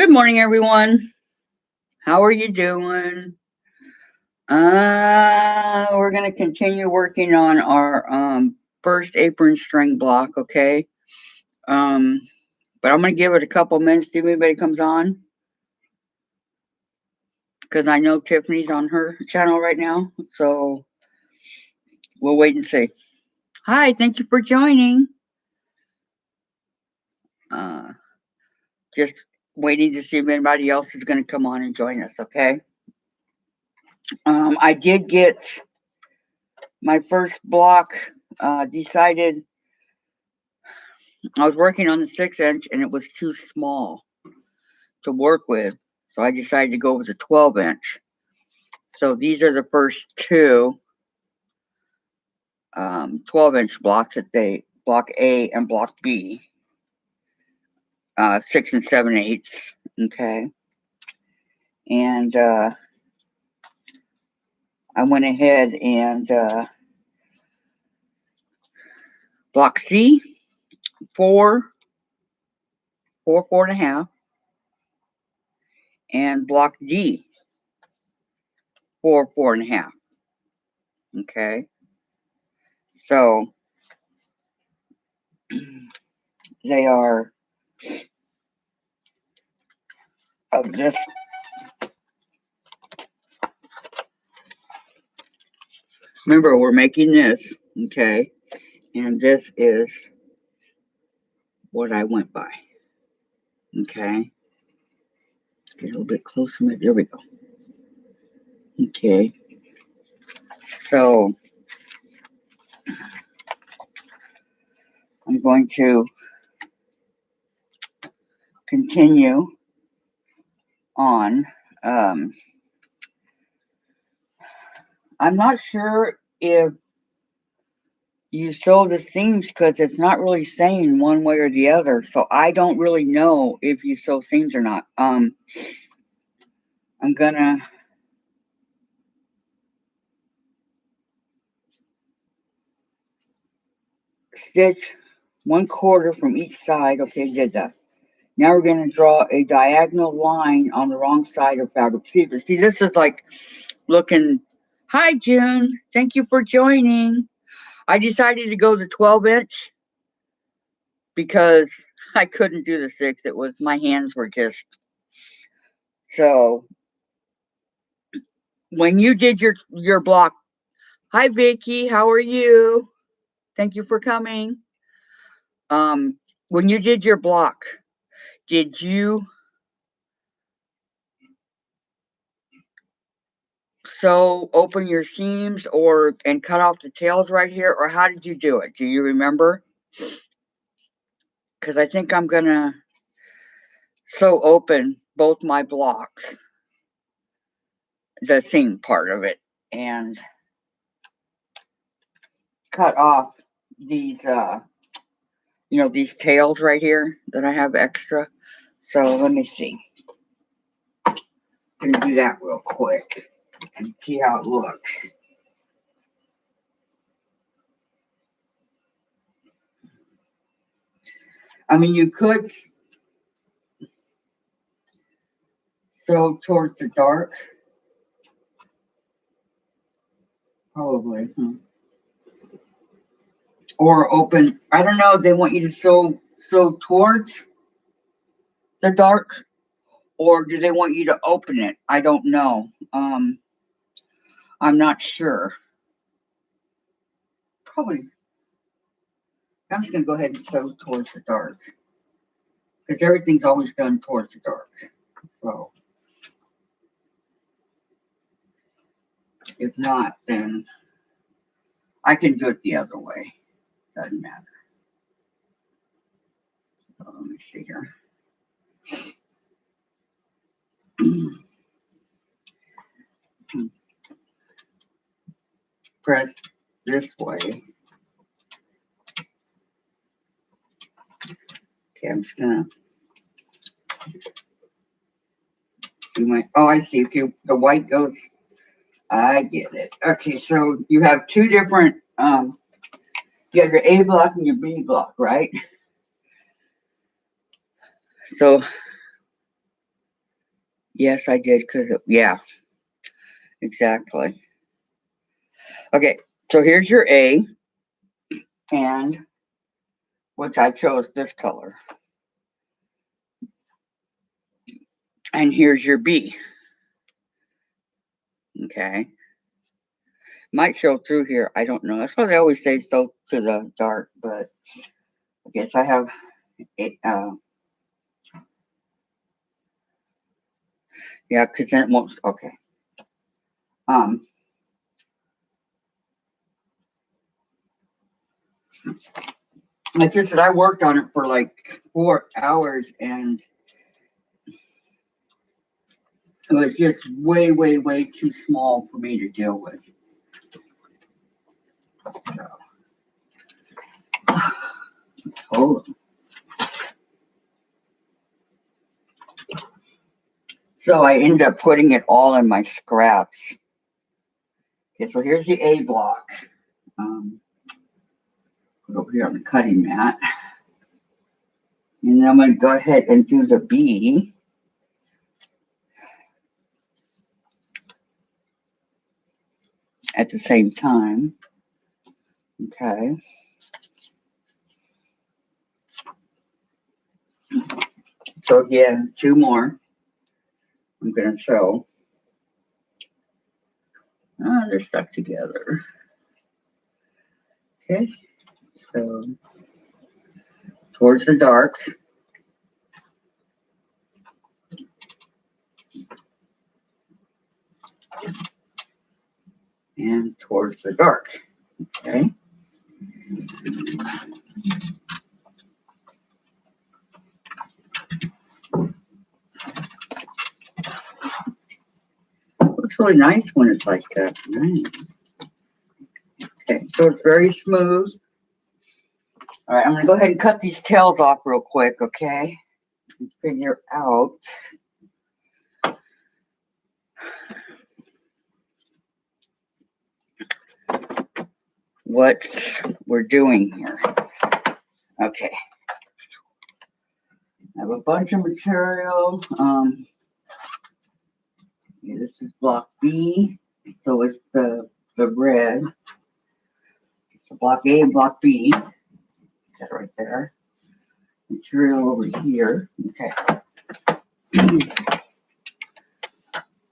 Good morning, everyone. How are you doing? We're going to continue working on our first apron string block, okay? Um, but I'm going to give it a couple minutes, see if anybody comes on, because I know Tiffany's on her channel right now, so we'll wait and see. Hi, thank you for joining. Uh, just waiting to see if anybody else is going to come on and join us, okay? I did get my first block decided. I was working on the 6-inch and it was too small to work with. So I decided to go with the 12-inch. So these are the first two 12-inch blocks block A and block B, 6 and 7/8. Okay. And I went ahead and block C, 4, 4.5, and block D, 4, 4.5. Okay. So they are of this. Remember, we're making this, okay? And this is what I went by, okay? Let's get a little bit closer. There we go. Okay. So I'm going to continue on. I'm not sure if you sew the seams because it's not really saying one way or the other. So I don't really know if you sew seams or not. I'm gonna stitch 1/4 from each side. Okay, did that. Now we're going to draw a diagonal line on the wrong side of fabric. See, this is like looking. Hi, June. Thank you for joining. I decided to go the 12-inch because I couldn't do the 6. It was my hands were just so. When you did your block, hi Vicky, how are you? Thank you for coming. When you did your block, did you sew open your seams and cut off the tails right here, or how did you do it? Do you remember? Because I think I'm gonna sew open both my blocks, the seam part of it, and cut off these these tails right here that I have extra. So let me see. I'm gonna do that real quick and see how it looks. I mean, you could sew towards the dark, probably, or open. I don't know. They want you to sew towards the dark, or do they want you to open it? I don't know. I'm not sure. Probably. I'm just gonna go ahead and sew towards the dark because everything's always done towards the dark. So if not, then I can do it the other way. Doesn't matter. So let me see here. Press this way. Okay, I'm just gonna do my. Oh, I see. Okay, the white goes. I get it. Okay, so you have two different. You have your A block and your B block, right? So Yes, I did, because, yeah, exactly. Okay, so here's your A, and which I chose this color. And here's your B. Okay. Might show through here. I don't know. That's what they always say, so to the dark, but I guess I have it. Yeah, because then it won't. Okay. Um, it's just that I worked on it for like 4 hours, and it was just way, way, way too small for me to deal with. So, so I ended up putting it all in my scraps. Okay, so here's the A block. Put over here on the cutting mat. And then I'm going to go ahead and do the B. At the same time. Okay. So again, two more. I'm going to sew. They're stuck together. Okay. So towards the dark. And towards the dark. Okay. Looks really nice when it's like that. Nice. Okay, so it's very smooth. All right, I'm gonna go ahead and cut these tails off real quick, okay? And figure out what we're doing here. Okay. I have a bunch of material. Yeah, this is block B, so it's the red. So block A and block B. That right there. Material over here. Okay.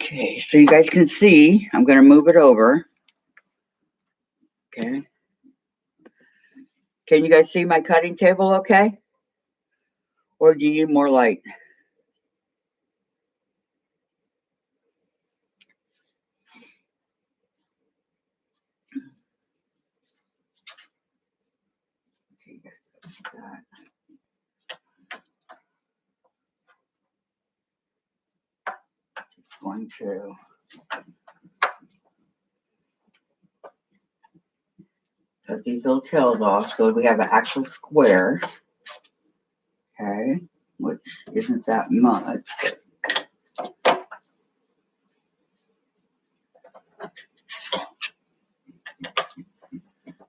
Okay, so you guys can see, I'm going to move it over. Okay. Can you guys see my cutting table okay? Or do you need more light? Okay, that. Just going to cut these little tails off so we have an actual square. Okay, which isn't that much.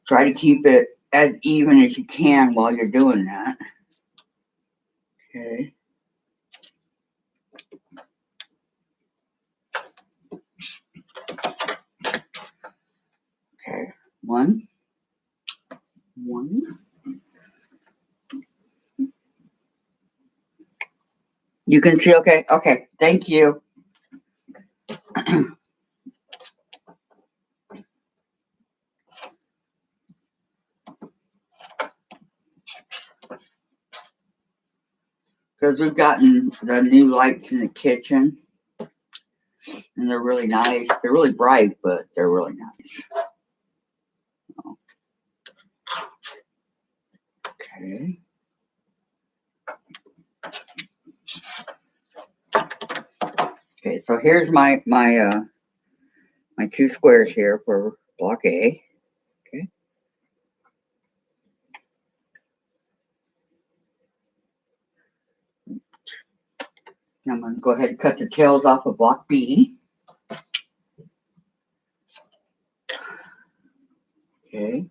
Try to keep it as even as you can while you're doing that. Okay. Okay. One. You can see, okay? Okay. Thank you. Because we've gotten the new lights in the kitchen. And they're really nice. They're really bright, but they're really nice. Okay. Okay, so here's my two squares here for block A. Okay. Now I'm going to go ahead and cut the tails off of block B. Okay.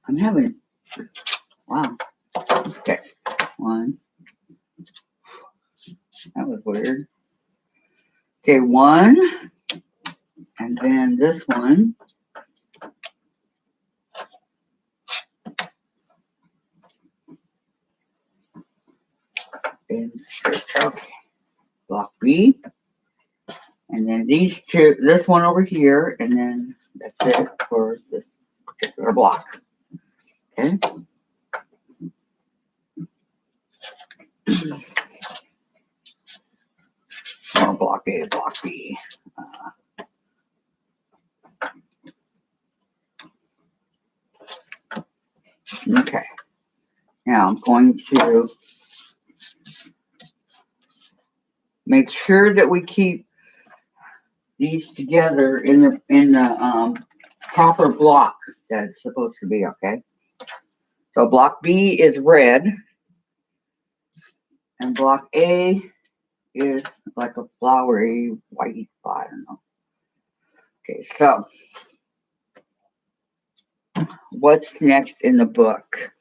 I'm having, wow. Okay, one. That was weird. Okay, one. And then this one. Okay, block B. And then these two, this one over here, and then that's it for this particular block. Okay. Or block A, block B. Okay. Now I'm going to make sure that we keep these together in the proper block that it's supposed to be. Okay. So block B is red, and block A is like a flowery white. I don't know. Okay. So what's next in the book?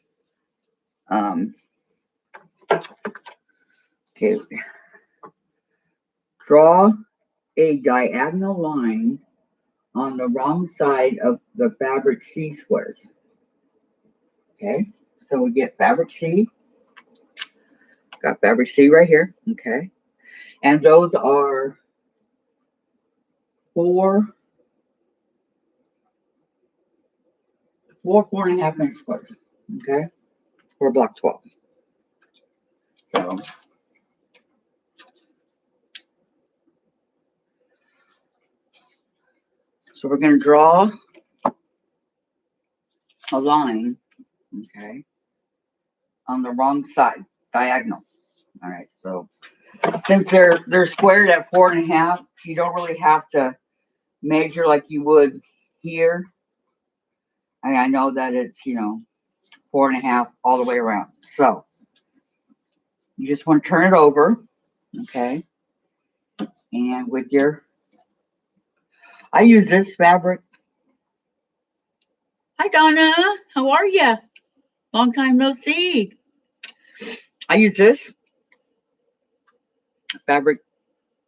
Okay. Draw a diagonal line on the wrong side of the fabric C squares. Okay, so we get fabric C. Got fabric C right here. Okay, and those are four 4.5 inch squares. Okay, for block 12. So we're going to draw a line. Okay, on the wrong side, diagonal. All right, so since they're squared at 4.5, you don't really have to measure like you would here. I know that it's 4.5 all the way around. So you just want to turn it over, okay? And with I use this fabric. Hi Donna, how are you? Long time no see. I use this fabric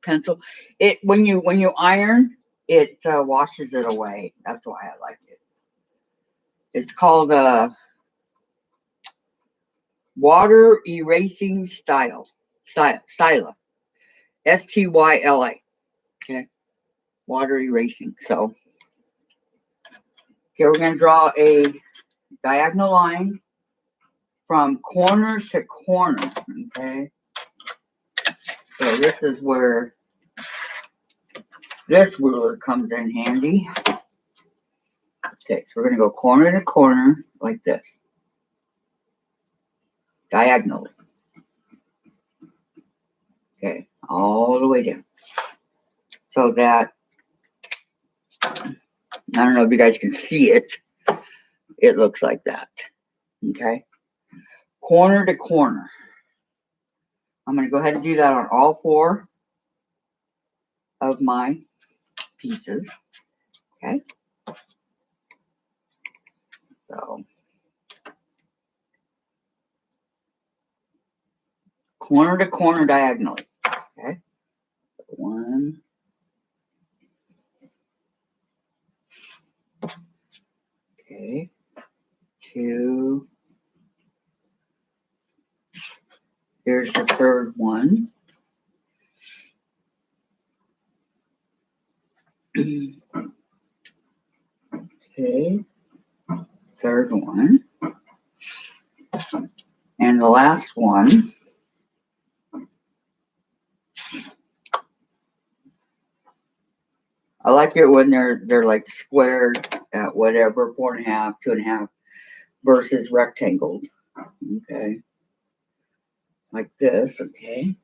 pencil. It when you iron, it washes it away. That's why I like it. It's called water erasing styla. STYLA. Okay, water erasing. So okay, we're gonna draw a diagonal line from corner to corner. Okay, so this is where this ruler comes in handy. Okay, so we're gonna go corner to corner like this, diagonally. Okay, all the way down. So that, I don't know if you guys can see it, it looks like that. Okay, corner to corner. I'm gonna go ahead and do that on all four of my pieces. Okay, so corner to corner diagonally. Okay, one. Okay, two. Here's the third one. Okay, third one. And the last one. I like it when they're like squared at whatever, 4.5, 2.5, versus rectangled. Okay. Like this, okay.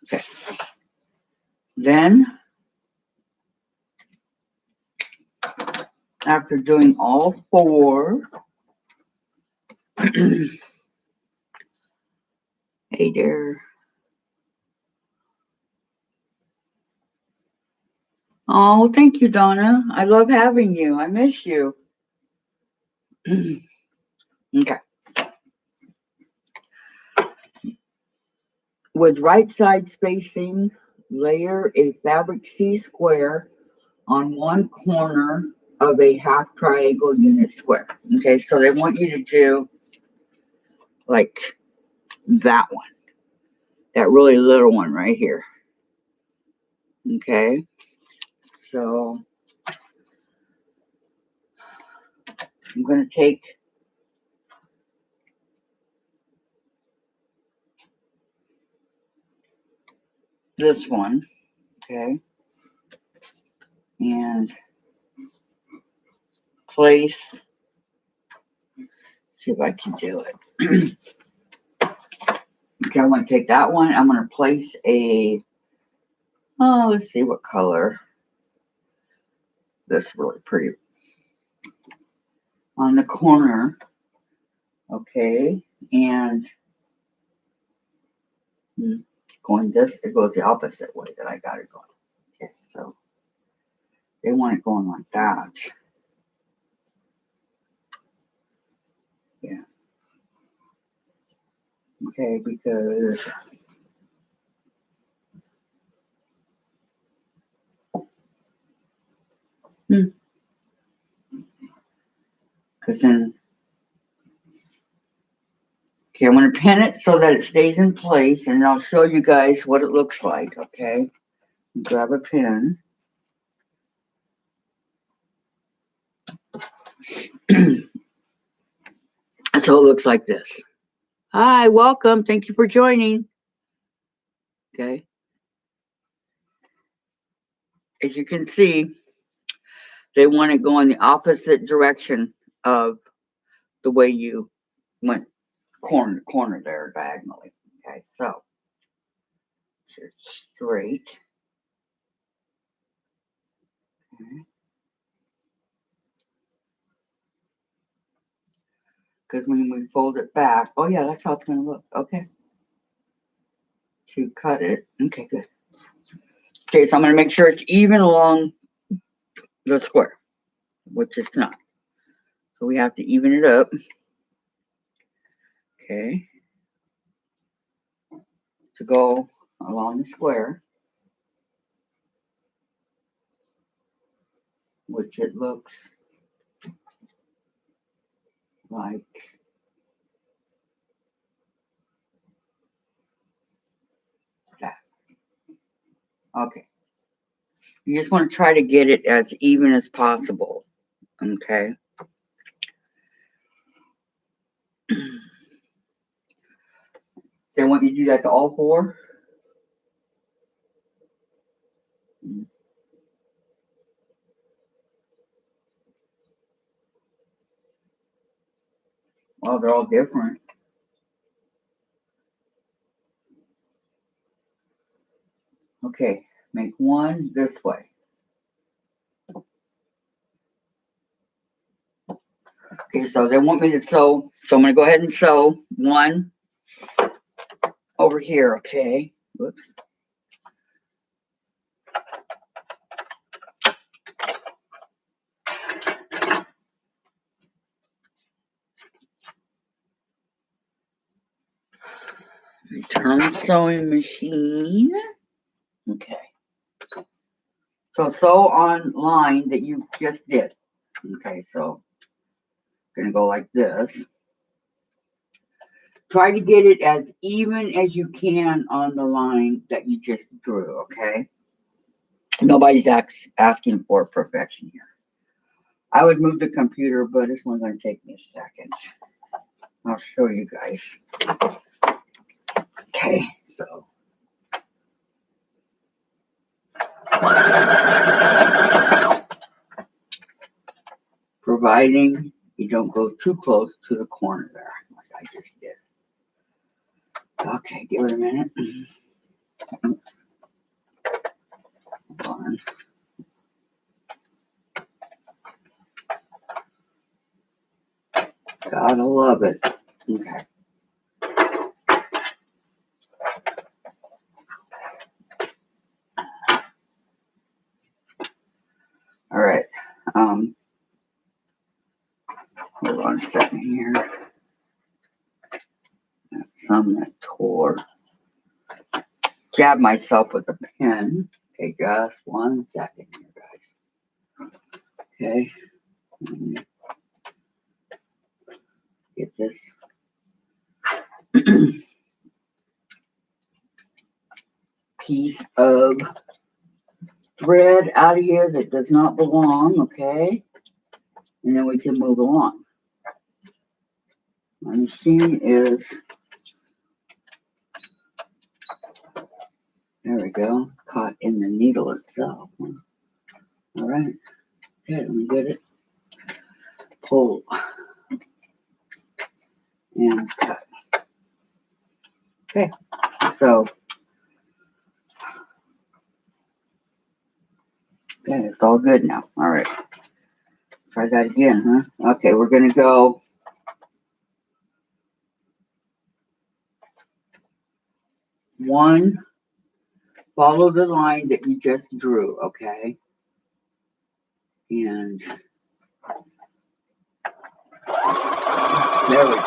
Okay. Then after doing all four, hey there. Oh, thank you, Donna. I love having you. I miss you. Okay. With right side spacing, layer a fabric C square on one corner of a half triangle unit square. Okay, so they want you to do like that one, that really little one right here. Okay, so I'm going to take this one, okay, and place, see if I can do it. Okay, I want to take that one. I'm going to place a, oh, let's see what color. This is really pretty. On the corner, okay, and going this, it goes the opposite way that I got it going. Okay, so they want it going like that. Yeah. Okay, because then, okay, I'm going to pin it so that it stays in place, and I'll show you guys what it looks like, okay? Grab a pin. So it looks like this. Hi, welcome. Thank you for joining. Okay. As you can see, they want to go in the opposite direction of the way you went corner to corner there diagonally. Okay, so it's straight. Okay. Because when we fold it back, oh yeah, that's how it's going to look. Okay. To cut it. Okay, good. Okay, so I'm going to make sure it's even along the square, which it's not. So we have to even it up. Okay. To go along the square, which it looks like that. Okay. You just want to try to get it as even as possible. Okay. They want you to do that to all four? Well, they're all different. Okay, make one this way. Okay, so they want me to sew, so I'm going to go ahead and sew one over here, okay? Whoops. Return sewing machine. Okay. So sew on line that you just did. Okay, so gonna go like this. Try to get it as even as you can on the line that you just drew, okay? Nobody's asking for perfection here. I would move the computer, but this one's gonna take me a second. I'll show you guys. Okay, so. Providing you don't go too close to the corner there, like I just did. Okay, give it a minute. Hold on. Gotta love it. Okay. Hold on a second here. That's some that tore. Jab myself with a pen. Okay, just 1 second here, guys. Okay. Let me get this piece of thread out of here that does not belong, okay? And then we can move along. My machine is, there we go, caught in the needle itself. All right, okay, let me get it. Pull and cut. Okay, so, okay, it's all good now. All right, try that again, huh? Okay, we're gonna go one, follow the line that you just drew, okay? And there we go.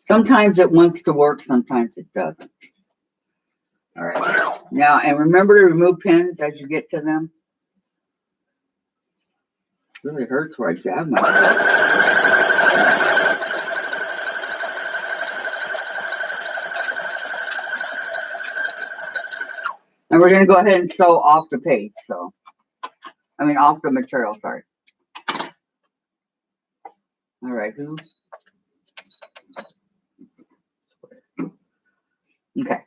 Sometimes it wants to work, sometimes it doesn't. All right. Now, and remember to remove pins as you get to them. It really hurts where I jab myself. And we're going to go ahead and sew off the page. So, I mean, off the material, sorry. All right. Okay.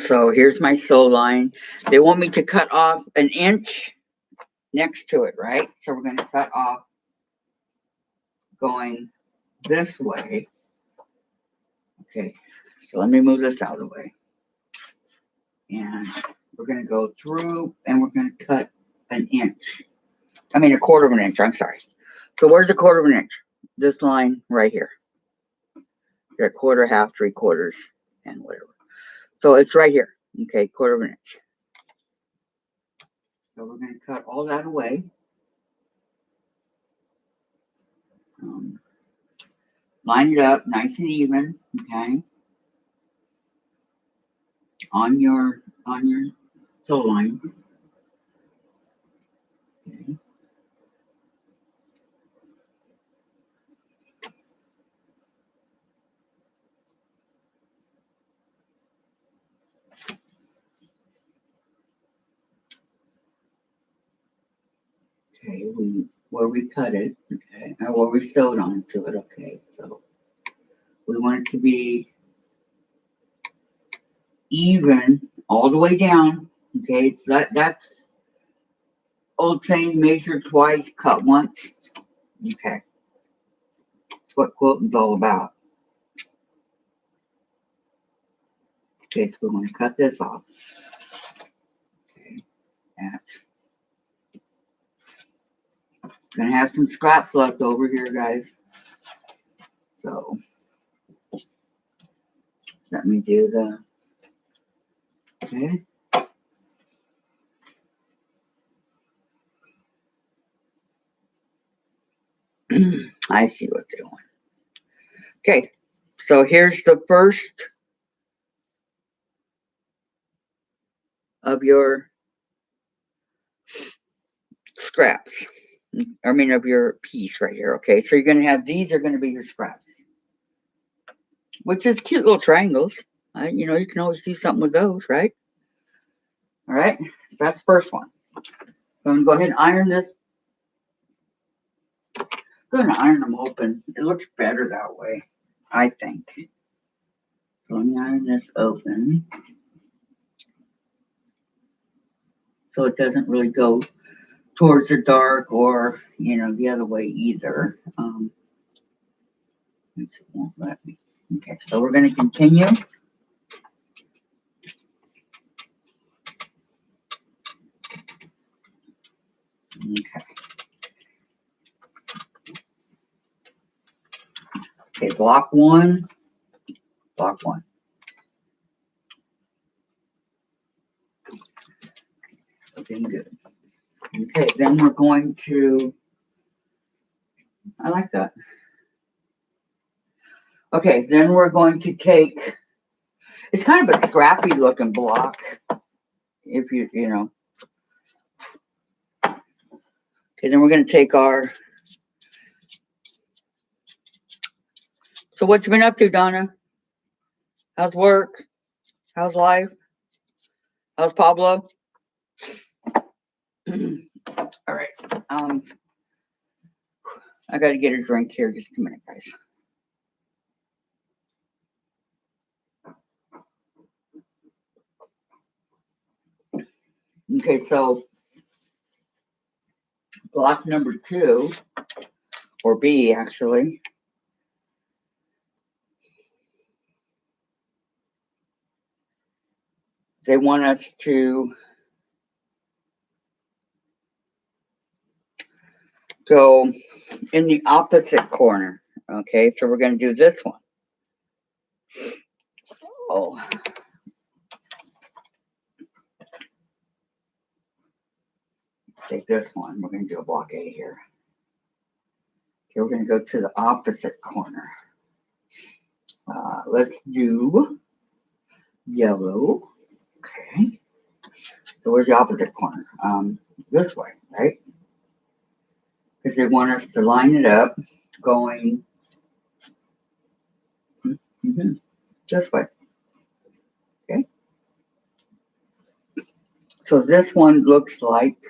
So here's my sew line. They want me to cut off 1 inch next to it, right? So we're going to cut off going this way. Okay. So let me move this out of the way. And we're going to go through and we're going to cut 1 inch. I mean, 1/4 of an inch. I'm sorry. So where's 1/4 of an inch? This line right here. You're 1/4, half, 3/4, and whatever. So it's right here. Okay, 1/4 of an inch. So we're going to cut all that away. Line it up nice and even. Okay. On your sew line. Okay. Okay, where we cut it, okay, or where we sewed onto it, okay, so we want it to be even all the way down, okay, so that's old saying, measure twice, cut once, okay, that's what quilting's all about. Okay, so we're going to cut this off, okay, that's gonna have some scraps left over here, guys, so let me do the, okay. I see what they want. Okay, so here's the first of your scraps. I mean, of your piece right here. Okay, so you're going to have these are going to be your scraps, which is cute little triangles. You know, you can always do something with those, right? All right, so that's the first one. So I'm going to go ahead and iron this. I'm going to iron them open. It looks better that way, I think. So let me iron this open so it doesn't really go towards the dark or, you know, the other way either. It won't let me. Okay, so we're going to continue. Okay. Okay, block one. Block one. looking good. Okay, then we're going to, I like that. Okay, then we're going to take, it's kind of a scrappy looking block, if you know. Okay, then we're going to take our, so what you been up to, Donna? How's work? How's life? How's Pablo? All right. I got to get a drink here. Just a minute, guys. Okay, so block number 2, or B actually, they want us to go in the opposite corner. Okay, so we're going to do this one. Oh. Take this one. We're going to do a block A here. Okay, we're going to go to the opposite corner. Let's do yellow. Okay. So where's the opposite corner? This way, right? Because they want us to line it up going this way. Okay. So this one looks like,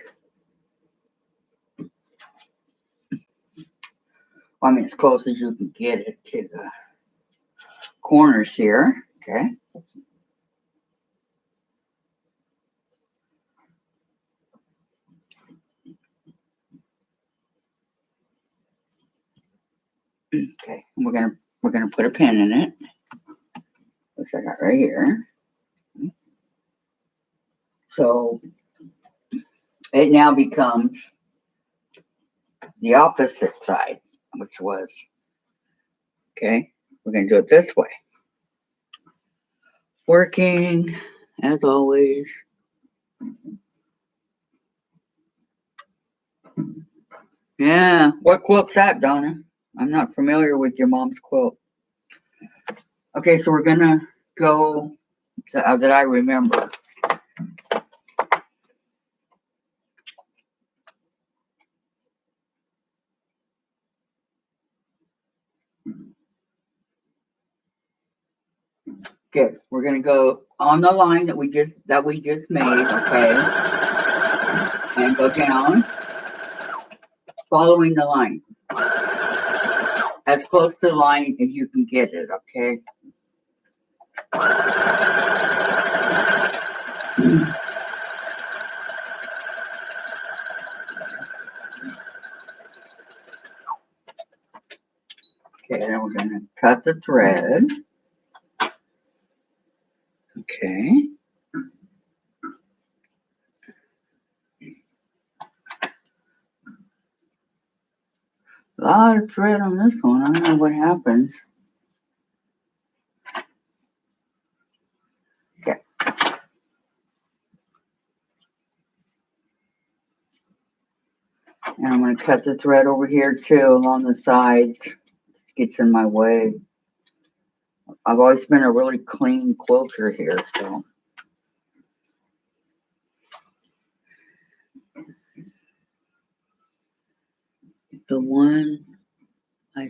I mean, as close as you can get it to the corners here. Okay. Okay. And we're gonna put a pin in it, which I got right here. So it now becomes the opposite side, which was, okay, we're going to do it this way. Working, as always. Yeah, what quilt's that, Donna? I'm not familiar with your mom's quilt. Okay, so we're going to go to, that I remember. Okay, we're gonna go on the line that we just made, okay, and go down, following the line, as close to the line as you can get it, okay. Okay, then we're gonna cut the thread. Okay. A lot of thread on this one. I don't know what happens. Okay. And I'm going to cut the thread over here too along the sides. It gets in my way. I've always been a really clean quilter here, so. The one I.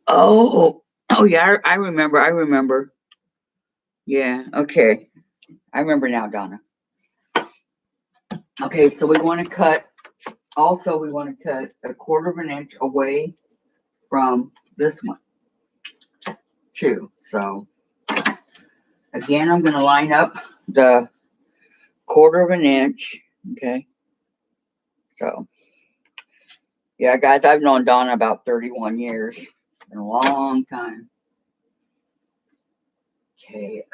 Oh yeah, I remember. Yeah, okay. I remember now, Donna. Okay, so we want to cut, also we want to cut 1/4 of an inch away from this one too. So again, I'm going to line up the 1/4 of an inch. Okay. So yeah, guys, I've known Donna about 31 years. It's been a long time. Okay.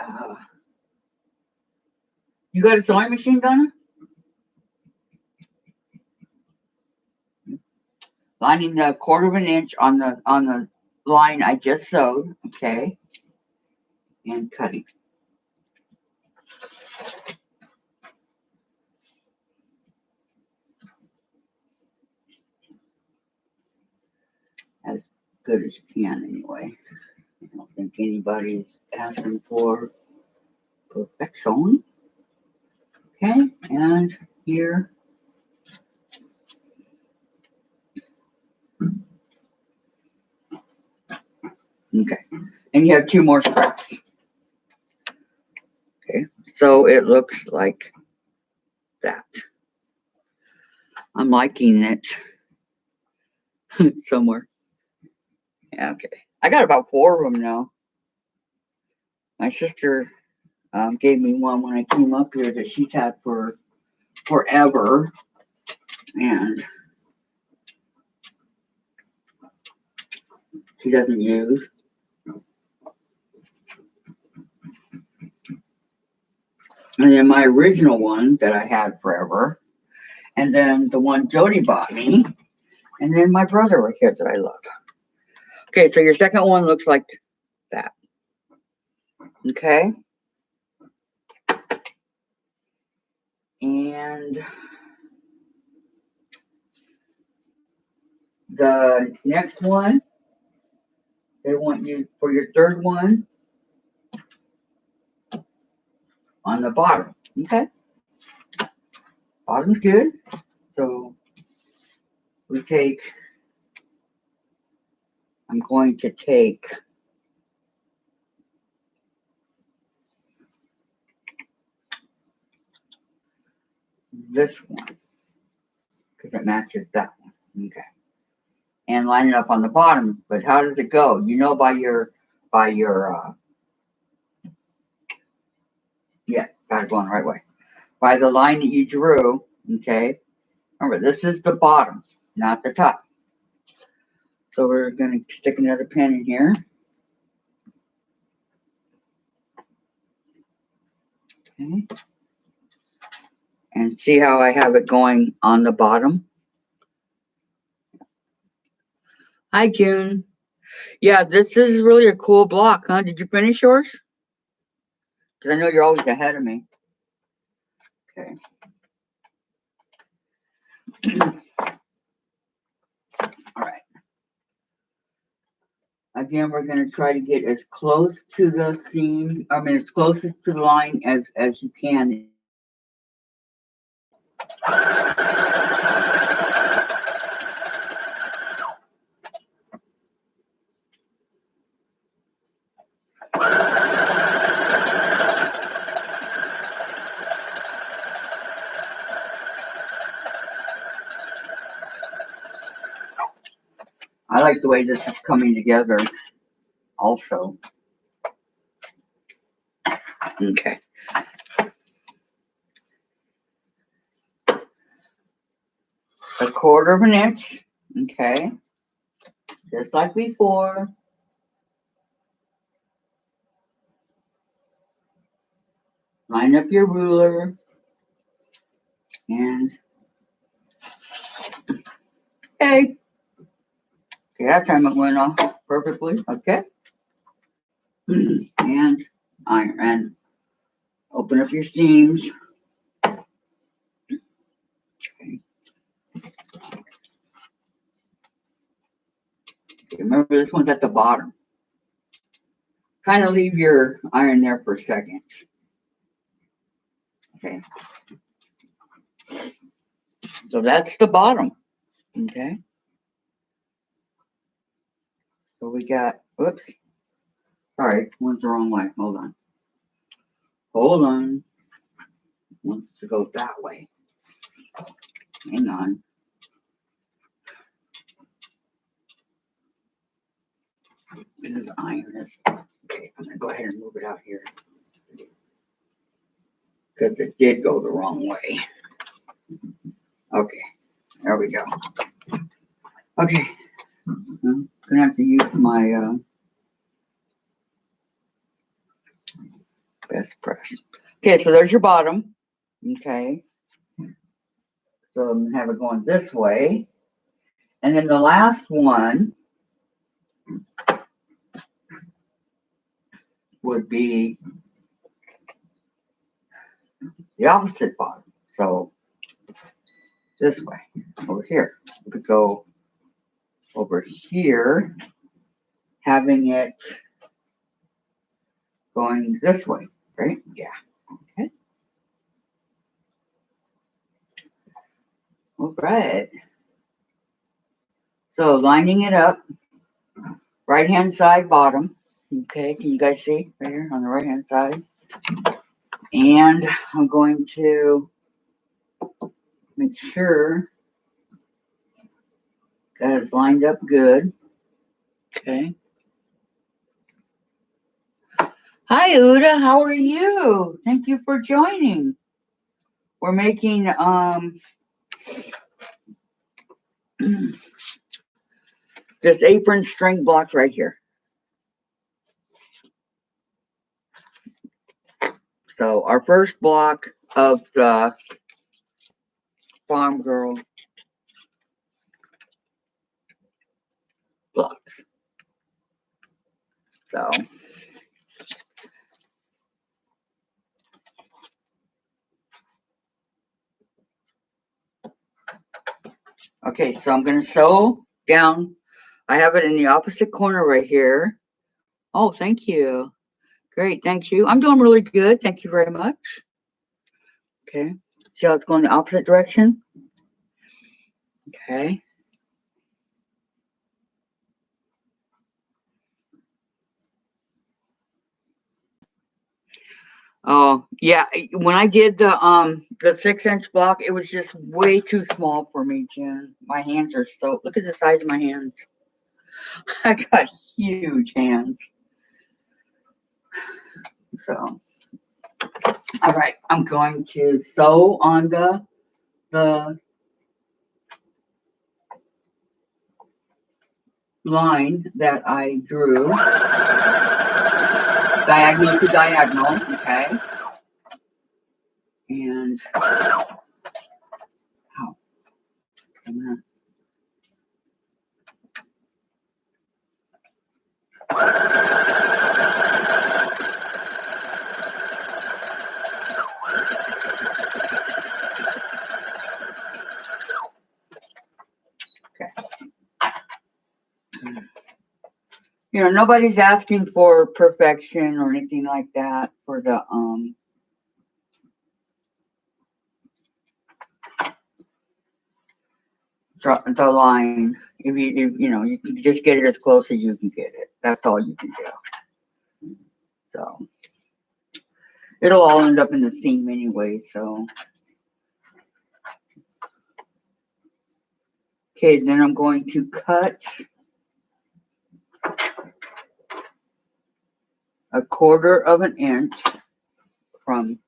You got a sewing machine, Donna? Lining the 1/4 of an inch on the line I just sewed. Okay. And cutting. good as you can anyway. I don't think anybody's asking for perfection. Okay, and here. Okay, and you have 2 more scraps. Okay, so it looks like that. I'm liking it somewhere. Yeah, okay. I got about 4 of them now. My sister gave me one when I came up here that she's had for forever, and she doesn't use. And then my original one that I had forever, and then the one Jody bought me, and then my brother right here that I love. Okay, so your second one looks like that. Okay. And the next one, they want you for your third one on the bottom. Okay. Bottom's good. So we take, I'm going to take this one because it matches that one. Okay. And line it up on the bottom. But how does it go? You know, by your yeah, got it going the right way. By the line that you drew, okay. Remember, this is the bottom, not the top. So we're going to stick another pin in here. Okay. And see how I have it going on the bottom? Hi, June. Yeah, this is really a cool block, huh? Did you finish yours? Because I know you're always ahead of me. Okay. All right. Again, we're going to try to get as close to the seam, as closest to the line as you can. I like the way this is coming together also. Okay. A 1/4 of an inch. Okay. Just like before. Line up your ruler. And hey. Okay, that time it went off perfectly. Okay. And iron. And open up your seams. Okay. Remember, this one's at the bottom. Kind of leave your iron there for a second. Okay. So that's the bottom. Okay. So we got, whoops. Sorry, went the wrong way. Hold on. Hold on. Wants to go that way. Hang on. This is iron. Okay, I'm going to go ahead and move it out here. Because it did go the wrong way. Okay, there we go. Okay, I'm going to have to use my best press. Okay, so there's your bottom. Okay. So I'm going to have it going this way. And then the last one would be the opposite bottom. So this way, over here. We could go over here having it going this way, right? Yeah. Okay. All right. So lining it up, right hand side bottom. Okay, can you guys see right here on the right hand side? And I'm going to make sure that it's lined up good. Okay. Hi Uda, how are you? Thank you for joining. We're making this apron string block right here. So our first block of the Farm Girl blocks. So okay, so I'm gonna sew down. I have it in the opposite corner right here. Oh, thank you. Great, thank you. I'm doing really good. Thank you very much. Okay. See how it's going the opposite direction? Okay. Oh, yeah. When I did the 6-inch block, it was just way too small for me, Jen. My hands are so look at the size of my hands. I got huge hands. So all right, I'm going to sew on the line that I drew, diagonal to diagonal, okay? And oh, come You know, nobody's asking for perfection or anything like that for the line. If you know, you can just get it as close as you can get it. That's all you can do. So it'll all end up in the seam anyway. So okay, then I'm going to cut a 1/4 of an inch from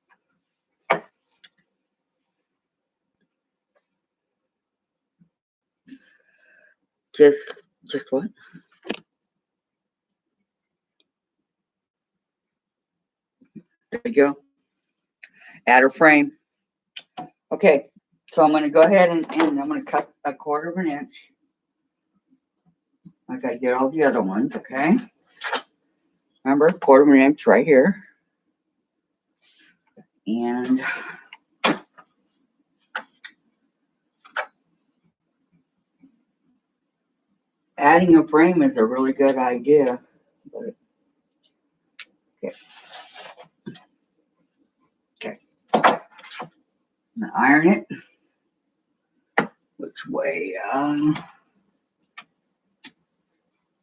just what? There you go. Add a frame. Okay, so I'm going to go ahead and I'm going to cut a 1/4 of an inch. Like I did all the other ones, okay? Remember, 1/4 of an inch right here. And adding a frame is a really good idea. But, okay. Okay. I'm gonna iron it. Which way?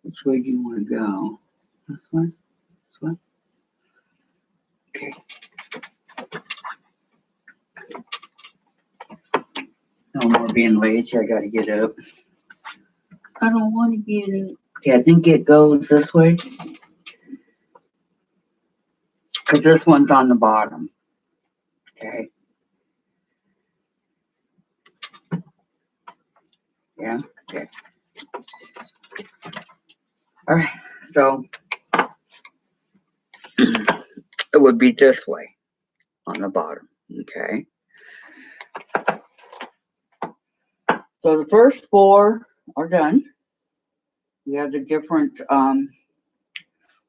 Which way do you want to go? This one? This one? Okay. No more being lazy. I gotta get up. I don't want to get it. Okay, I think it goes this way. Because this one's on the bottom. Okay. Yeah. Okay. All right. So it would be this way on the bottom. Okay. So the first 4 are done. We have the different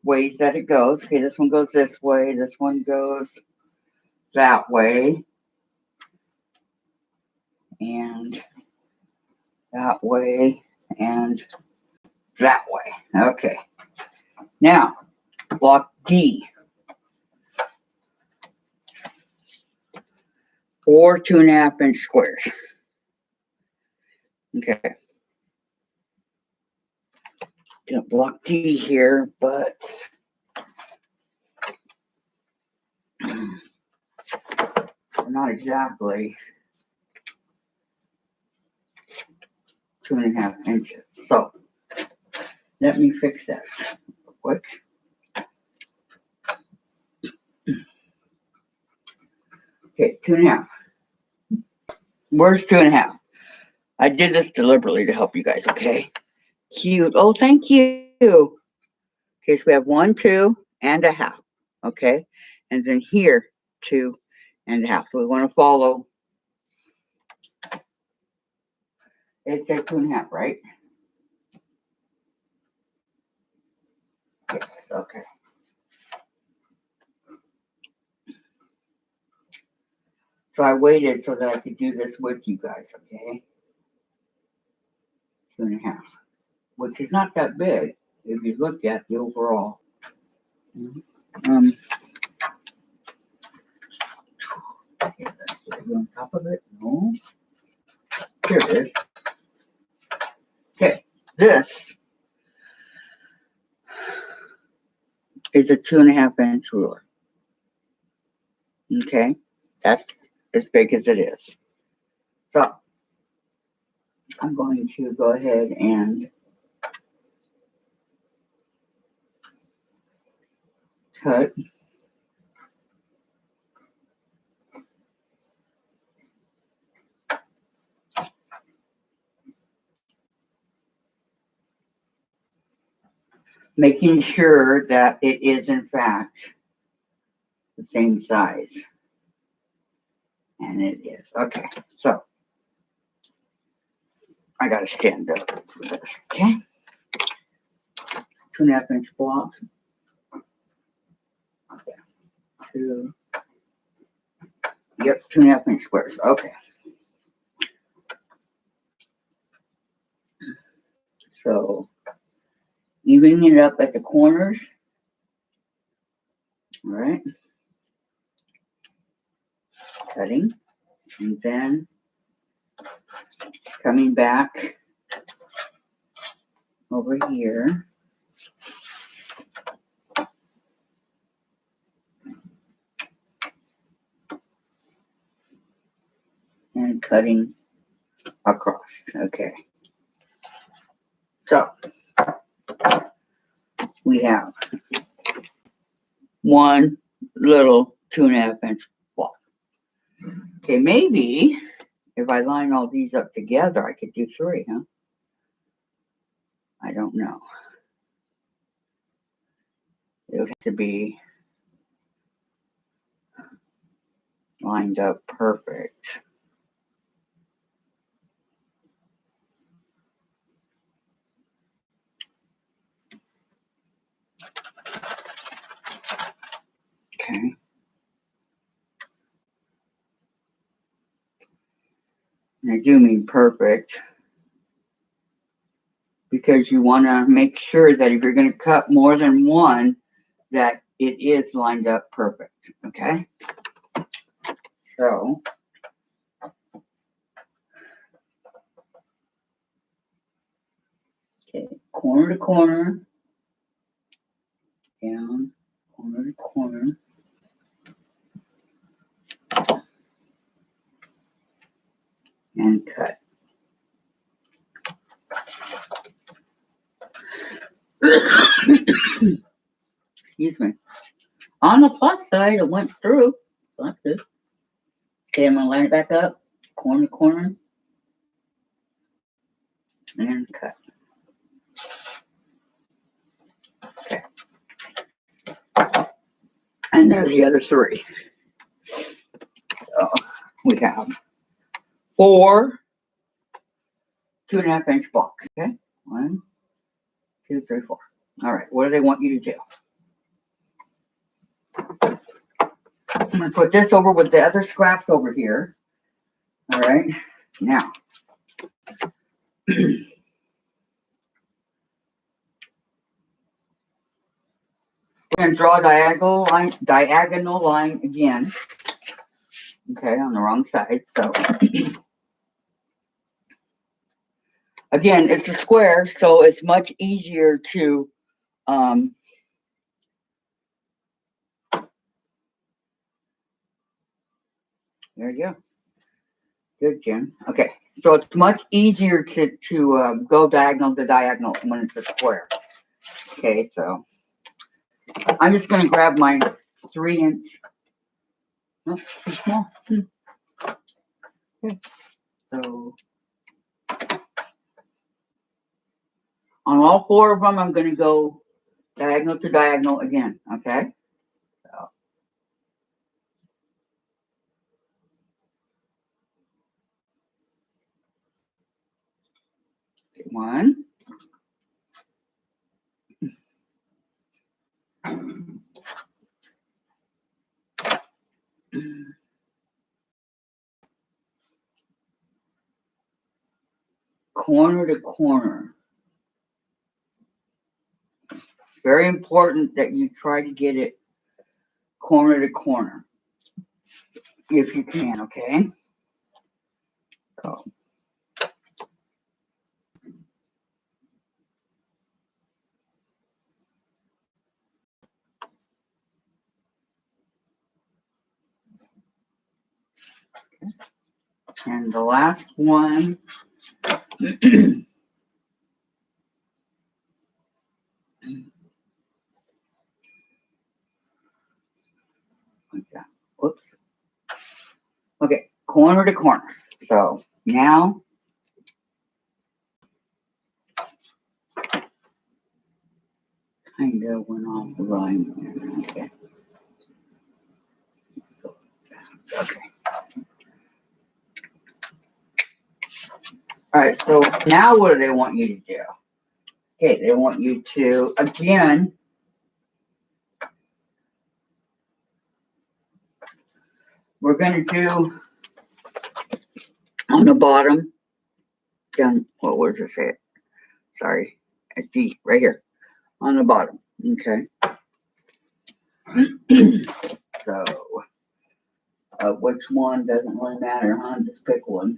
ways that it goes. Okay, this one goes this way. This one goes that way. And that way. And that way. Okay. Now, block D. 4 2.5-inch squares. Okay. Got block D here, but not exactly 2.5 inches. So let me fix that real quick. Okay, 2.5. Where's 2.5? I did this deliberately to help you guys, okay? Cute. Oh, thank you. Okay, so we have 1, 2.5. Okay, and then here 2.5. So we want to follow. It says 2.5, right? Yes. Okay. So I waited so that I could do this with you guys. Okay. 2.5, which is not that big if you look at the overall. Okay, let's see. Are you on top of it? No. Here it is. Okay, this is a 2.5-inch ruler. Okay, that's as big as it is. So I'm going to go ahead and cut. Making sure that it is in fact the same size. And it is. Okay, so I gotta stand up for this. Okay. 2.5-inch blocks. Okay. Two. Yep, 2.5-inch squares. Okay. So evening it up at the corners. All right. Cutting. And then coming back over here. And cutting across. Okay. So we have one little 2.5-inch block. Okay, maybe if I line all these up together, I could do 3, huh? I don't know. It would have to be lined up perfect. Okay. And I do mean perfect because you want to make sure that if you're going to cut more than one, that it is lined up perfect. Okay. So okay, corner to corner, down, corner to corner. And cut. Excuse me. On the plus side, it went through. So that's good. Okay, I'm going to line it back up, corner to corner, and cut. Okay. And there's the other 3. So we have 4 2.5-inch blocks. Okay. 1, 2, 3, 4. All right. What do they want you to do? I'm going to put this over with the other scraps over here. All right. Now, We're going to draw a diagonal line again. Okay, on the wrong side. So again, it's a square, so it's much easier to there you go. Good, Jim. Okay, so it's much easier to go diagonal to diagonal when it's a square. Okay, so I'm just going to grab my 3-inch. Oh, too small. Okay, so on all 4 of them, I'm going to go diagonal to diagonal again. Okay. So, one. Corner to corner. Very important that you try to get it corner to corner if you can, okay? So, and the last one. Whoops. Okay, corner to corner. So now kind of went off the line. Okay. Okay. All right. So now what do they want you to do? Okay, they want you to again. We're going to do on the bottom. Down. What was it say? Sorry, at D right here on the bottom. Okay. So, which one doesn't really matter, huh? Just pick one.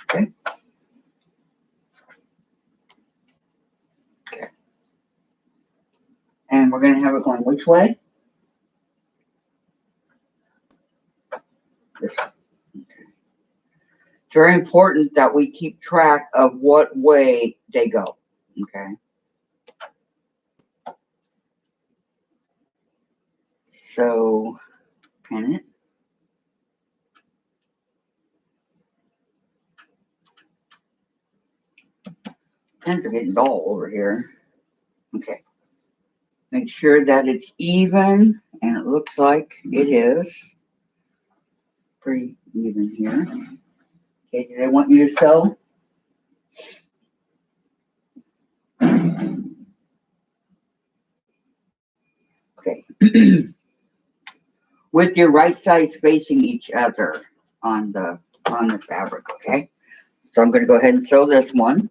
Okay. Okay. And we're going to have it going which way? This way. Okay. It's very important that we keep track of what way they go. Okay. So, pin it. Pins are getting dull over here. Okay. Make sure that it's even, and it looks like it is. Pretty even here. Okay, do they want you to sew? Okay. With your right sides facing each other on the fabric, okay? So I'm going to go ahead and sew this one.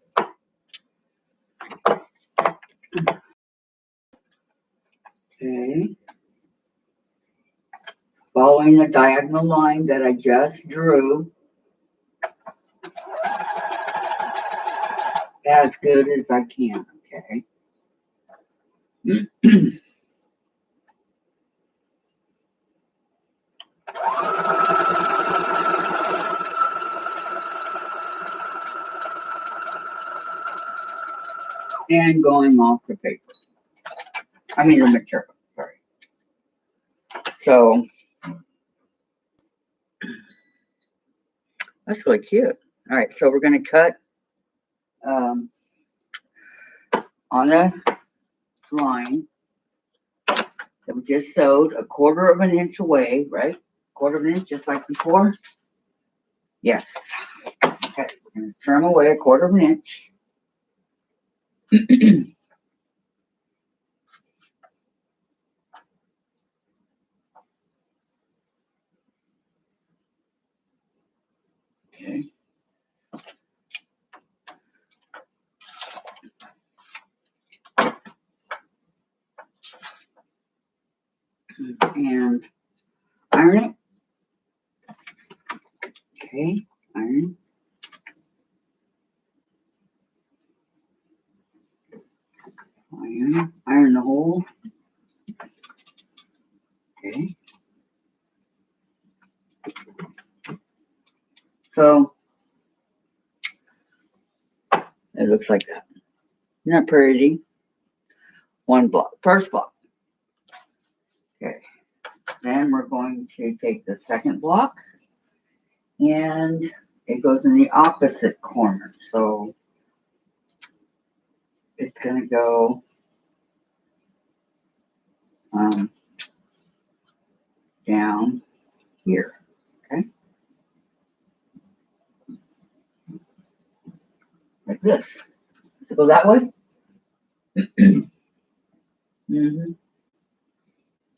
Okay. Following the diagonal line that I just drew. As good as I can, okay? And going off the paper. I mean the material, sorry. So, that's really cute. All right, so we're going to cut on the line that we just sewed 1/4 of an inch away, right? 1/4 of an inch, just like before. Yes. Okay, we're going to trim away 1/4 of an inch. Okay. Okay, iron. Iron the hole. Okay. So it looks like that. Isn't that pretty? One block. First block. Okay. Then we're going to take the second block and it goes in the opposite corner. So it's going to go down here. Okay. Like this. Does it go that way? Mm-hmm.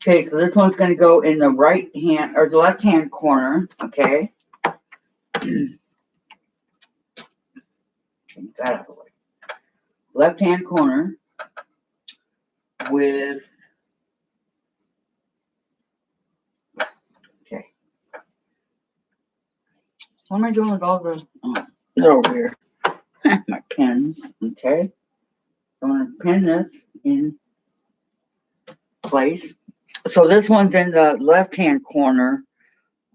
Okay, so this one's going to go in the right hand or the left hand corner. Okay. Take that out of the way. Left hand corner with, okay. What am I doing with all the, they're over here. My pens. Okay. I'm going to pin this in place. So this one's in the left hand corner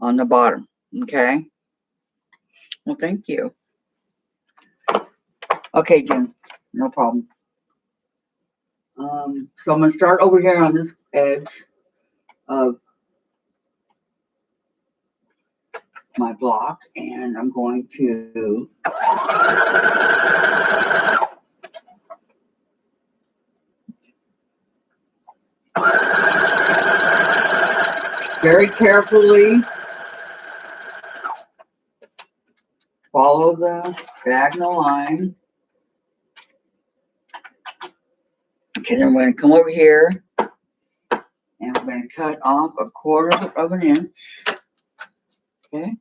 on the bottom. Okay. Well, thank you. Okay, Jim. No problem. So I'm going to start over here on this edge of my block, and I'm going to very carefully follow the diagonal line. Okay, then I'm going to come over here and I'm going to cut off 1/4 of an inch. Okay,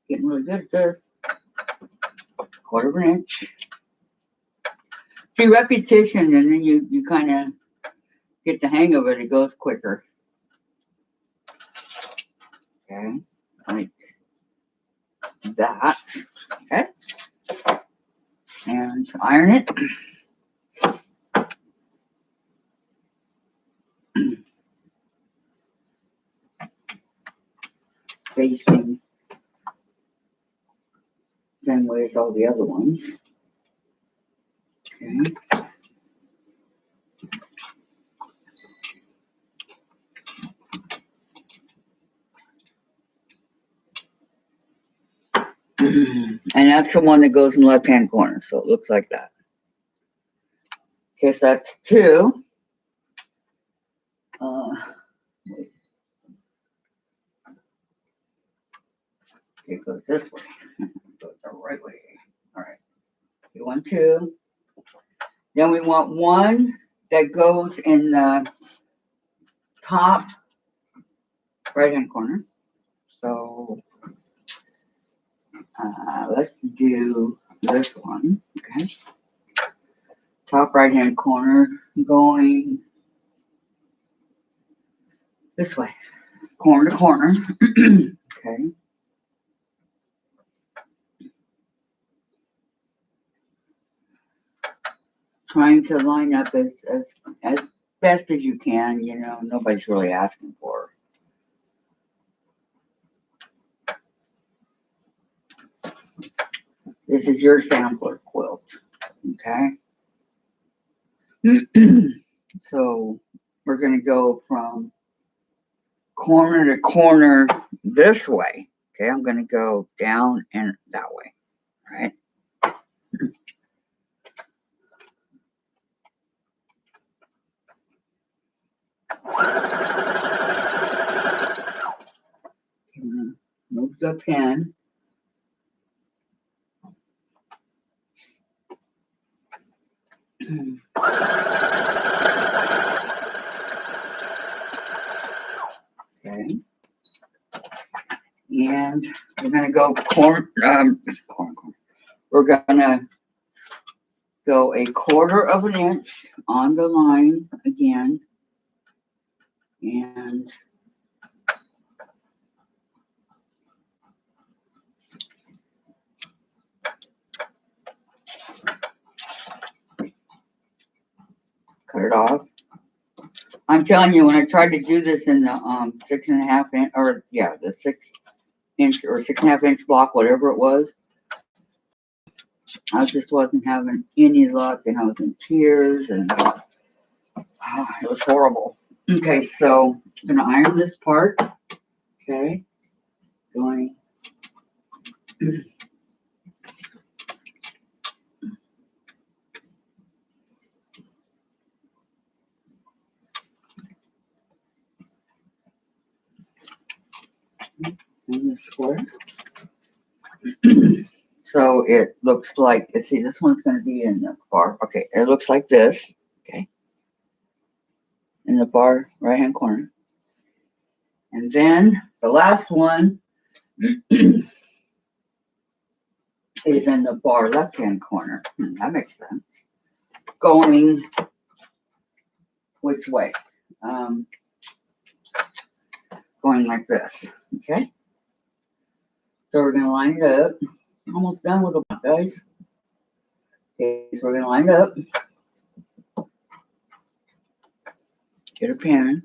getting really good at this. 1/4 of an inch. See, repetition, and then you kind of get the hang of it. It goes quicker. Okay, like that. Okay, and iron it. Facing same way as all the other ones. Okay. And that's the one that goes in the left hand corner, so it looks like that. Okay, so that's 2. It goes this way. It goes the right way. All right. Okay, 1, 2. Then we want one that goes in the top right hand corner. So let's do this one. Okay. Top right hand corner going this way, corner to corner. Okay. Trying to line up as best as you can, you know, nobody's really asking for. This is your sampler quilt, okay? So we're going to go from corner to corner this way. Okay, I'm going to go down and that way, right? Move the pen. Okay. And we're going to go corner. We're going to go 1/4 of an inch on the line again. And cut it off. I'm telling you, when I tried to do this in the 6.5 inch, or yeah, the 6 inch or 6.5 inch block, whatever it was, I just wasn't having any luck, and I was in tears, and it was horrible. Okay, so I'm gonna iron this part. Okay, going. In the square. So it looks like, let's see, this one's going to be in the far, okay, it looks like this, okay, in the far right hand corner. And then the last one is in the far left hand corner. That makes sense. Going which way? Going like this, okay? So we're going to line it up. Almost done with the block, guys. Okay, so we're going to line it up. Get a pen.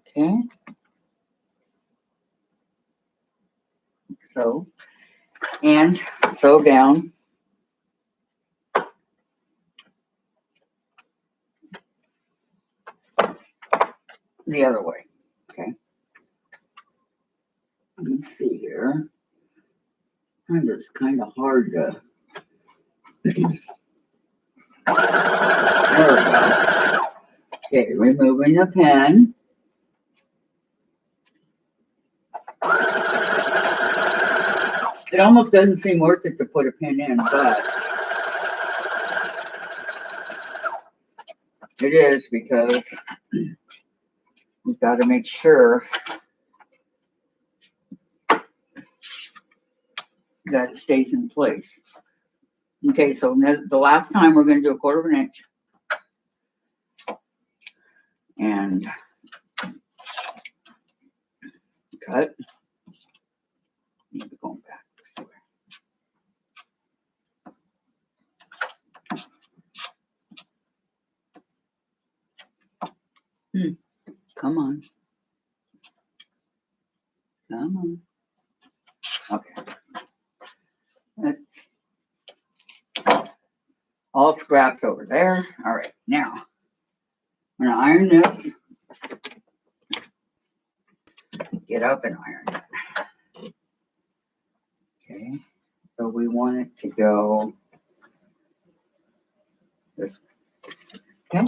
Okay. So, and sew down the other way. Okay. Let's see here. It's kind of hard to. There we go. Okay, removing the pen. It almost doesn't seem worth it to put a pin in, but it is, because we've got to make sure that it stays in place. Okay, so the last time we're going to do 1/4 inch. And cut. Maybe going back this way. Come on. Come on. Okay. That's all scraps over there. All right, now I'm going to iron this. Get up and iron it. Okay, so we want it to go this way. Okay.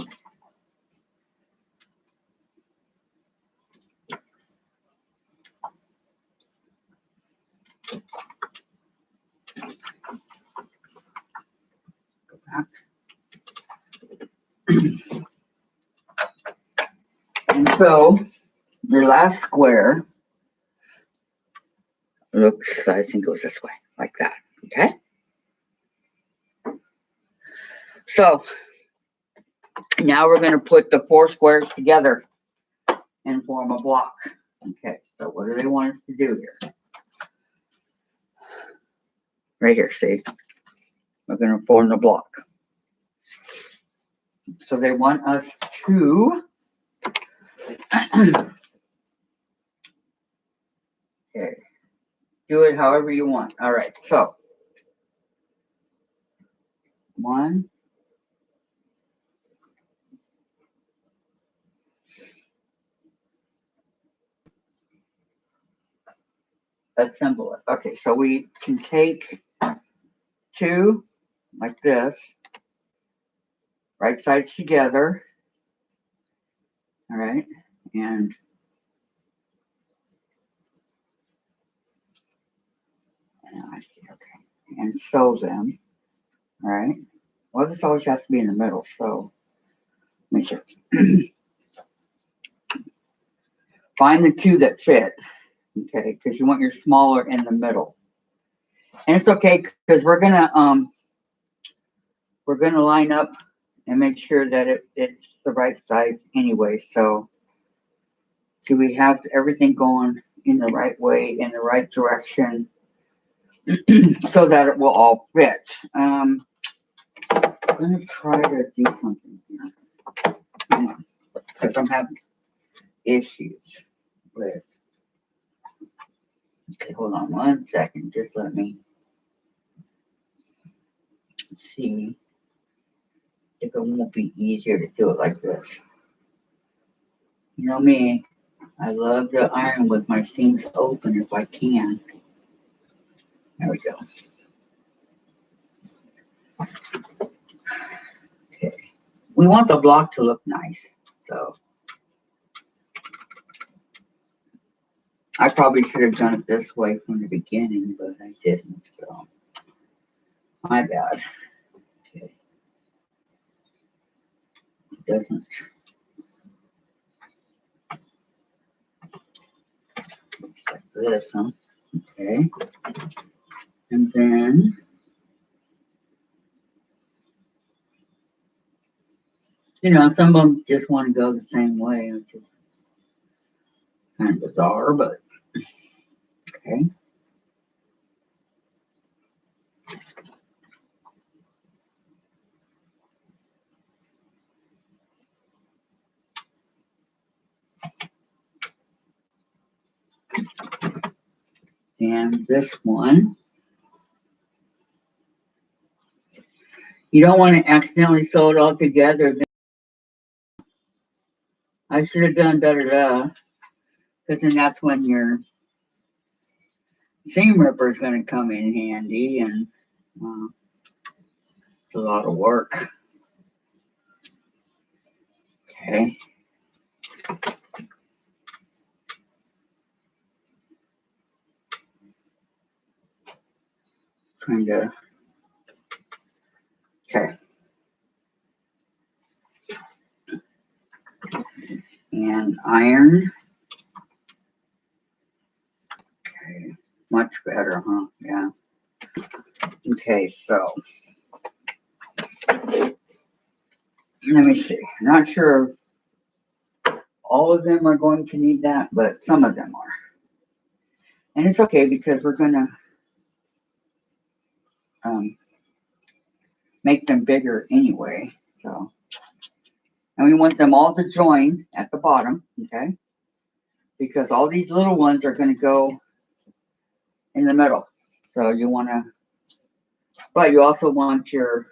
Go back. And so your last square looks, I think, goes this way, like that. Okay. So now we're going to put the 4 squares together and form a block. Okay, so what do they want us to do here? Right here, see? We're going to form the block. So they want us to okay, do it however you want. All right, so 1, assemble it. Okay, so we can take 2 like this, right sides together. All right, and I see, okay, and sew them. All right, well, this always has to be in the middle, so make sure. Find the 2 that fit, okay, because you want your smaller in the middle. And it's okay, because we're gonna line up and make sure that it's the right size anyway. So do we have everything going in the right way, in the right direction, so that it will all fit? I'm gonna try to do something here. Hang on, because I'm having issues with. Okay, hold on 1 second. Just let me see if it won't be easier to do it like this. You know me, I love to iron with my seams open if I can. There we go. Okay. We want the block to look nice, so I probably should have done it this way from the beginning, but I didn't, so my bad. Okay. It doesn't. Looks like this, huh? Okay. And then some of them just want to go the same way, which is kind of bizarre, but okay. And this one, you don't want to accidentally sew it all together. I should have done better there, because then that's when your seam ripper is going to come in handy, and it's a lot of work. Okay. Trying to. Okay. And iron. Okay. Much better, huh? Yeah. Okay, so let me see. I'm not sure all of them are going to need that, but some of them are. And it's okay because we're going to make them bigger anyway. So, and we want them all to join at the bottom, okay? Because all these little ones are going to go in the middle. So you want to, but you also want your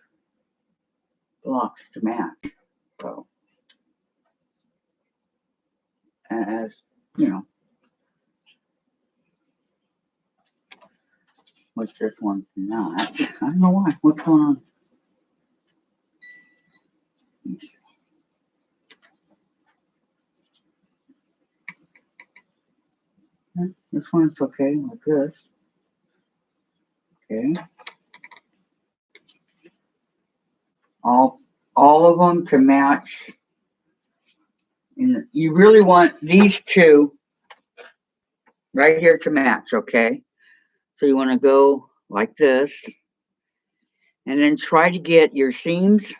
blocks to match. So, as you know, which this one's not. I don't know why. What's going on? Let me see. This one's okay like this. Okay. All of them to match. And you really want these two right here to match, okay? So you want to go like this. And then try to get your seams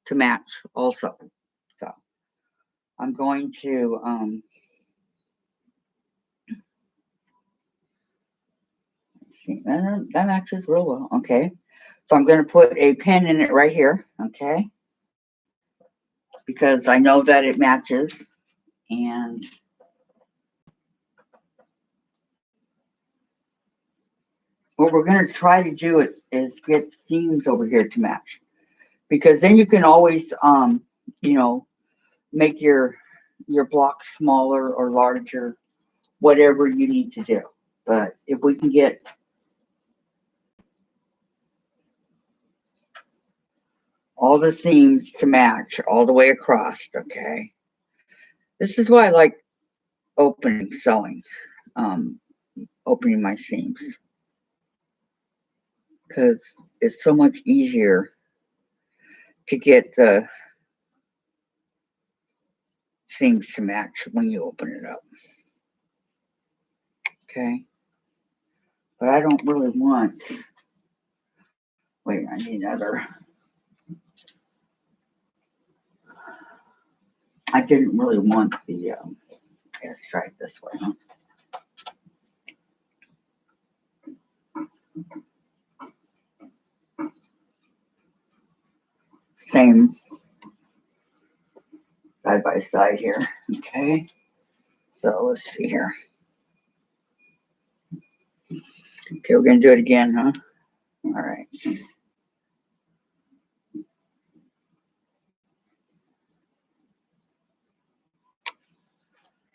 to match also. So I'm going to see, that matches real well. Okay. So I'm going to put a pin in it right here. Okay. Because I know that it matches. And what we're going to try to do is get seams over here to match. Because then you can always, make your blocks smaller or larger, whatever you need to do. But if we can get all the seams to match all the way across, okay? This is why I like sewing, opening my seams. Because it's so much easier to get the seams to match when you open it up. Okay? But I don't really want, wait, I need another. I didn't really want the, let's try it this way, huh? same side by side here. Okay, so let's see here. Okay, we're gonna do it again, huh? All right.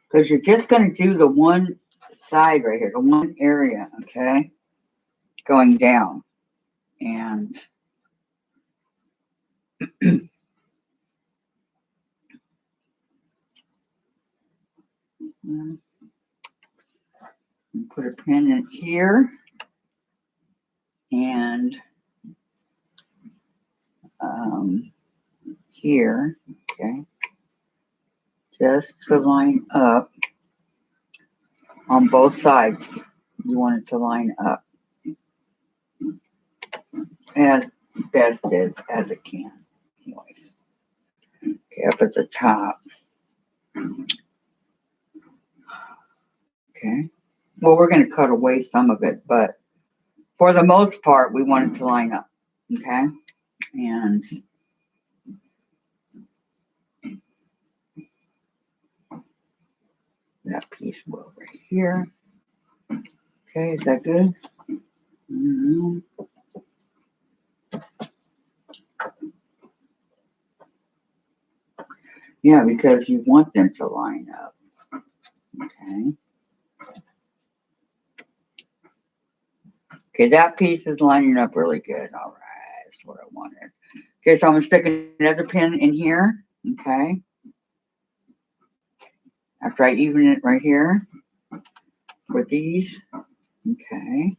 Because you're just gonna do the one side right here, the one area, okay? Going down. And put a pin in here and here, okay? Just to line up on both sides. You want it to line up as best as it can. Anyways. Okay, up at the top. Okay. Well, we're going to cut away some of it, but for the most part, we want it to line up. Okay. And that piece will over here. Okay, is that good? Mm-hmm. Yeah, because you want them to line up. Okay. Okay, that piece is lining up really good. All right, that's what I wanted. Okay, so I'm going to stick another pin in here. Okay. After I even it right here with these. Okay.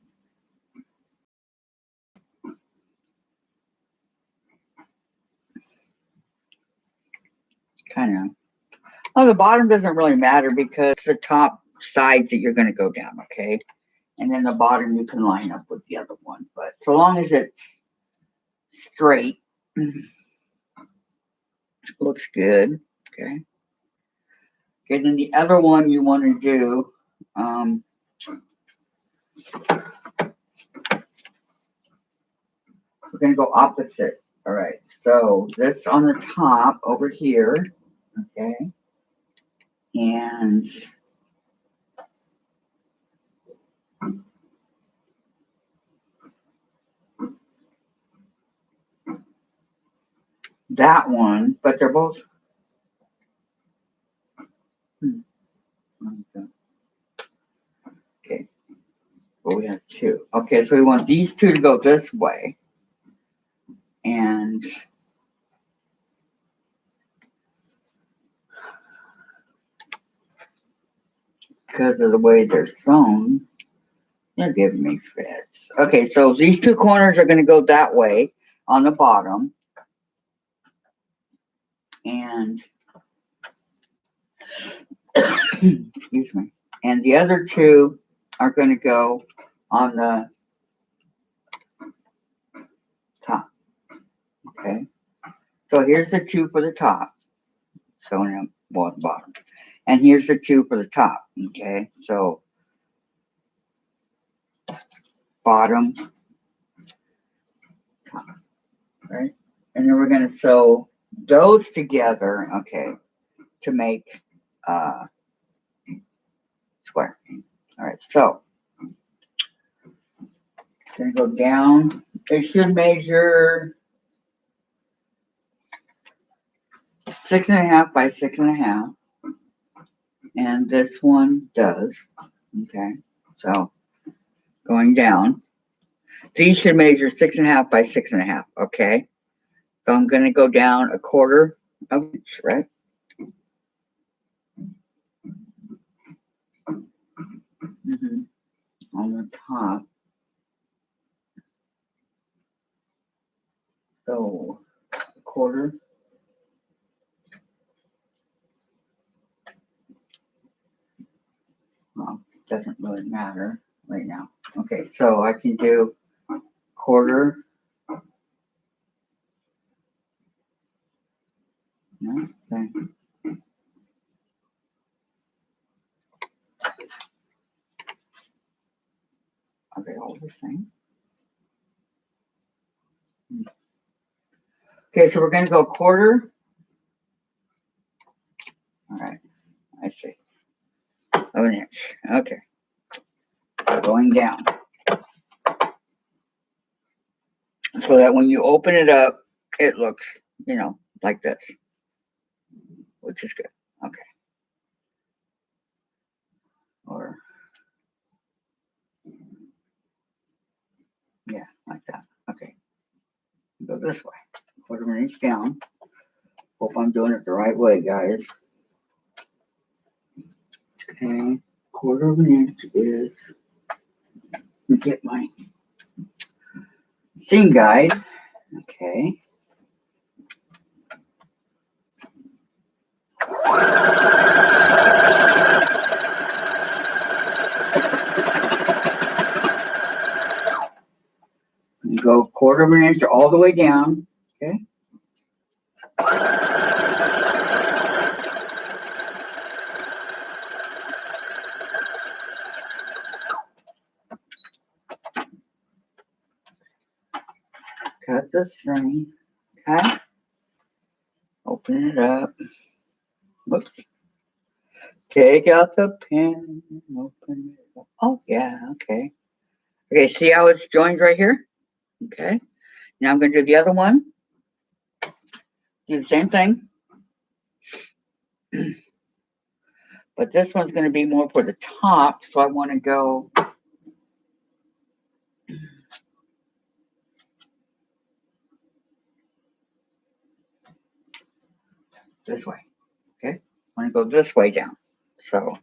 Kind of. Oh, the bottom doesn't really matter because it's the top sides that you're going to go down, okay? And then the bottom you can line up with the other one. But so long as it's straight, looks good, okay? Okay, then the other one you want to do, we're going to go opposite. All right, so this on the top over here, okay? And that one, but they're both. Okay, well, we have two. Okay, so we want these two to go this way. And because of the way they're sewn, they're giving me fits. Okay, so these two corners are going to go that way on the bottom. And, excuse me, and the other two are going to go on the top. Okay, so here's the two for the top. So on the bottom. And here's the two for the top. Okay, so bottom, top, right? And then we're going to sew those together, okay, to make square. All right, so going to go down. They should measure 6.5 by 6.5, and this one does. Okay, so going down, these should measure 6.5 by 6.5. Okay, so I'm going to go down 1/4 of an inch, right? On the top. So 1/4. Well, doesn't really matter right now. Okay, so I can do 1/4. No, same. Are they all the same? Okay, so we're going to go quarter. All right, I see. Of an inch. Okay, going down. So that when you open it up, it looks, you know, like this, which is good. Okay. Or, yeah, like that. Okay. Go this way. Quarter of an inch down. Hope I'm doing it the right way, guys. Okay. Quarter of an inch is, let me get my seam guide. Okay. You go quarter of an inch all the way down. Okay. Cut the string. Okay. Open it up. Whoops. Take out the pin. Open it up. Oh, yeah. Okay. Okay. See how it's joined right here? Okay. Now I'm going to do the other one. Do the same thing. But this one's going to be more for the top. So I want to go this way. Okay. I want to go this way down. So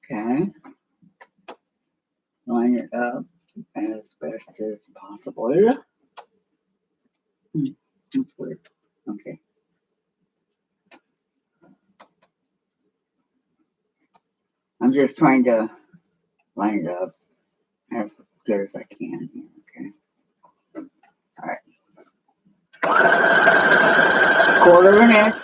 okay. Line it up as best as possible. That's weird. Okay. I'm just trying to line it up as good as I can. Okay. All right. Quarter of an inch.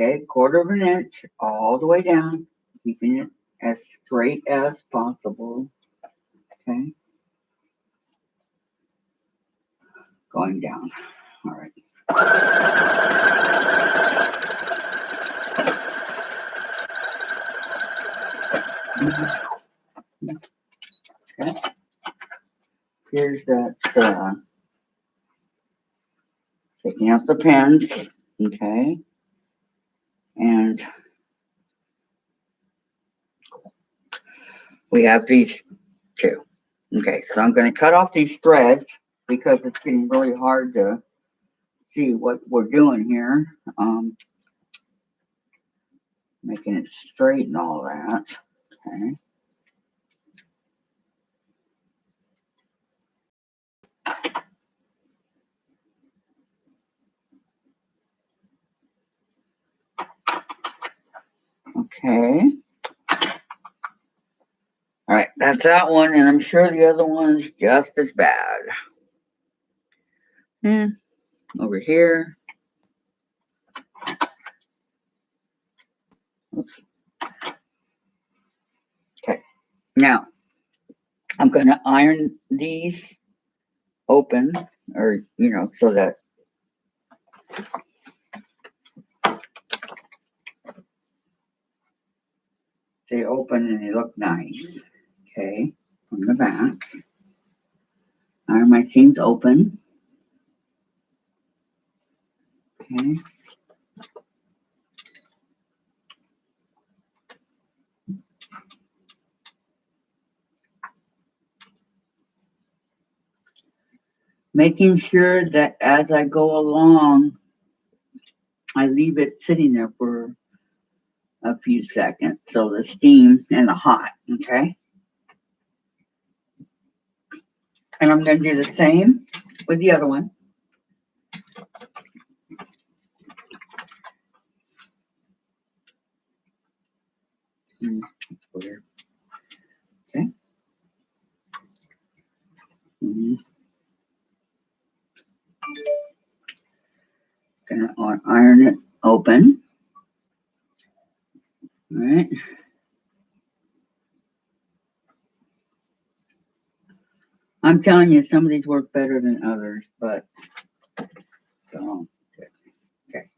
Okay, quarter of an inch all the way down, keeping it as straight as possible. Okay. Going down. All right. Okay. Here's that, taking out the pins. Okay. And we have these two. Okay, so I'm going to cut off these threads because it's getting really hard to see what we're doing here. Making it straight and all that. Okay. Okay. All right, that's that one, and I'm sure the other one's just as bad. Over here. Oops. Okay. Now, I'm going to iron these open, or, you know, so that they open and they look nice. Okay. From the back. Iron my seams open. Okay. Making sure that as I go along, I leave it sitting there for a few seconds. So the steam and the hot, okay? And I'm going to do the same with the other one. That's weird. Okay. Gonna iron it open. All right. I'm telling you, some of these work better than others, but so okay.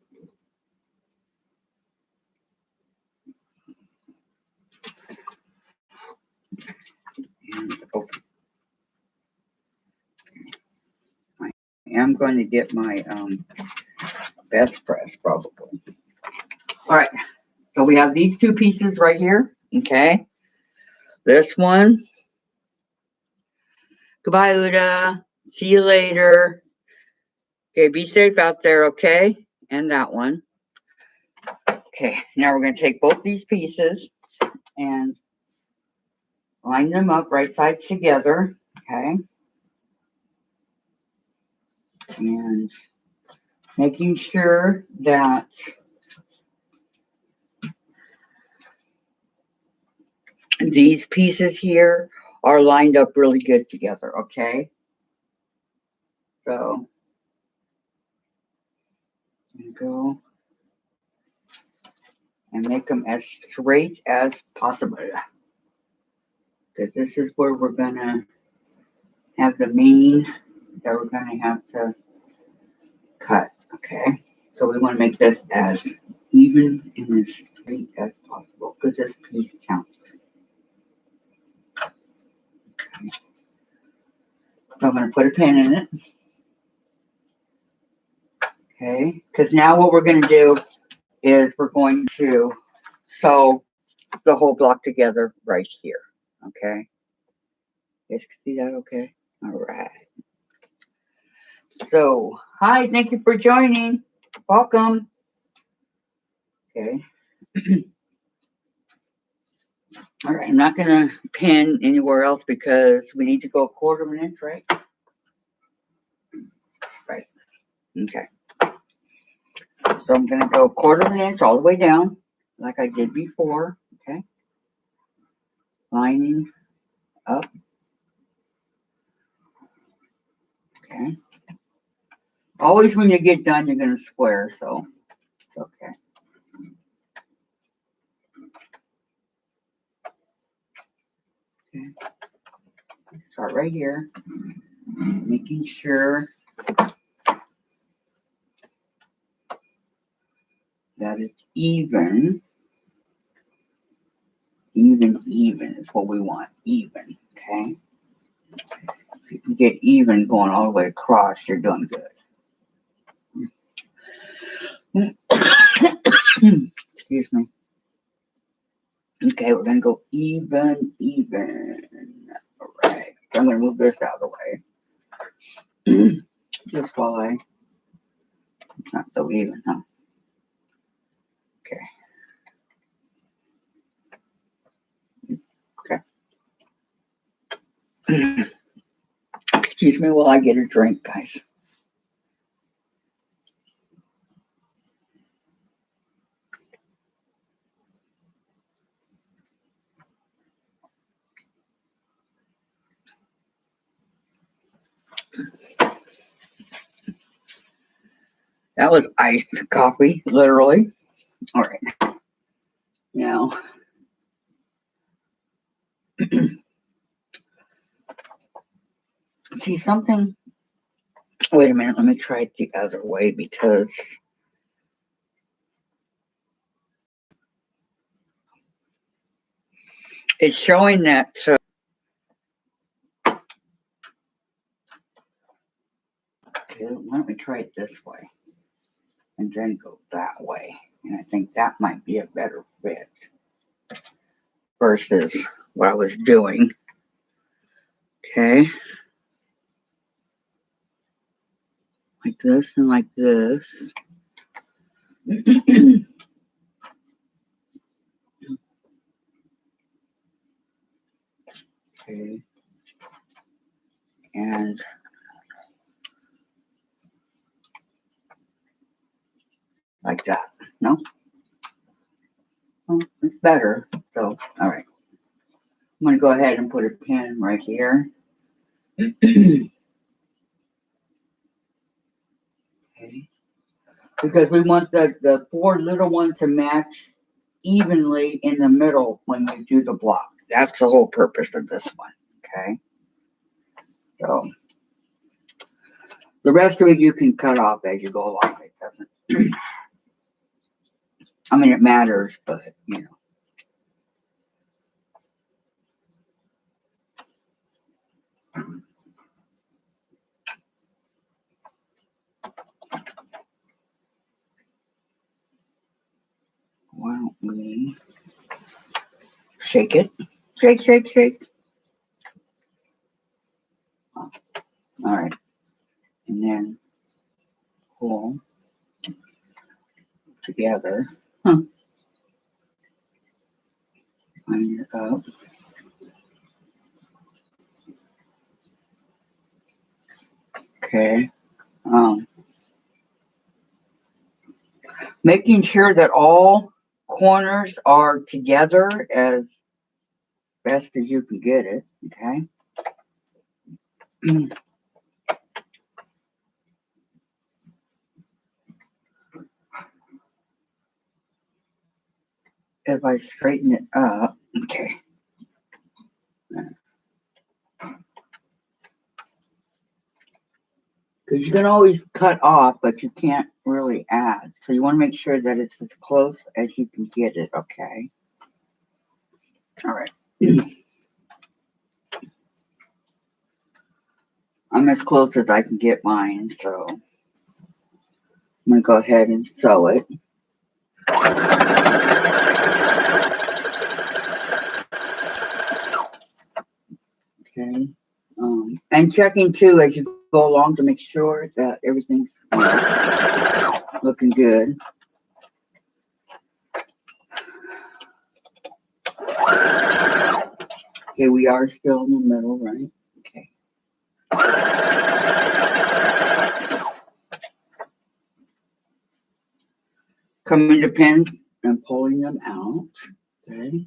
And open. I am going to get my best press probably. All right. So we have these two pieces right here. Okay. This one. Goodbye, Uda. See you later. Okay, be safe out there, okay? And that one. Okay, now we're going to take both these pieces and line them up right sides together, okay? And making sure that these pieces here are lined up really good together, okay? So, go and make them as straight as possible. Because this is where we're going to have the main that we're going to have to cut, okay? So we want to make this as even and as straight as possible because this piece counts. Okay. So I'm going to put a pin in it. Okay, because now what we're going to do is we're going to sew the whole block together right here. Okay. You guys can see that okay? All right. So, hi, thank you for joining. Welcome. Okay. All right, I'm not going to pin anywhere else because we need to go 1/4 of an inch, right? Right. Okay. So I'm going to go 1/4 of an inch all the way down like I did before. Okay. Lining up. Okay. Always when you get done, you're going to square, so it's okay. Okay. Start right here, making sure that it's even. Even is what we want. Even, okay? If you can get even going all the way across, you're doing good. Excuse me. Okay, we're gonna go even. All right. I'm gonna move this out of the way. Just while it's not so even, huh? Okay. Excuse me while I get a drink, guys. That was iced coffee, literally. All right. Now, see something? Wait a minute. Let me try it the other way because it's showing that. So, okay, why don't we try it this way and then go that way? And I think that might be a better fit versus what I was doing. Okay. Like this and like this. Okay. And like that. No? Well, it's better. So, all right. I'm going to go ahead and put a pin right here. Okay. Because we want the 4 little ones to match evenly in the middle when you do the block. That's the whole purpose of this one. Okay. So the rest of it you can cut off as you go along. It doesn't. I mean, it matters, but you know. Why don't we shake it? Shake, shake, shake. All right. And then pull together. Line it up. Okay. Making sure that all corners are together as best as you can get it. Okay. If I straighten it up, okay. Because you can always cut off, but you can't really add. So you want to make sure that it's as close as you can get it, okay? All right. I'm as close as I can get mine, so I'm going to go ahead and sew it. Okay. And checking too as you go along to make sure that everything's looking good. Okay, we are still in the middle, right? Okay. Coming to pins and pulling them out. Okay.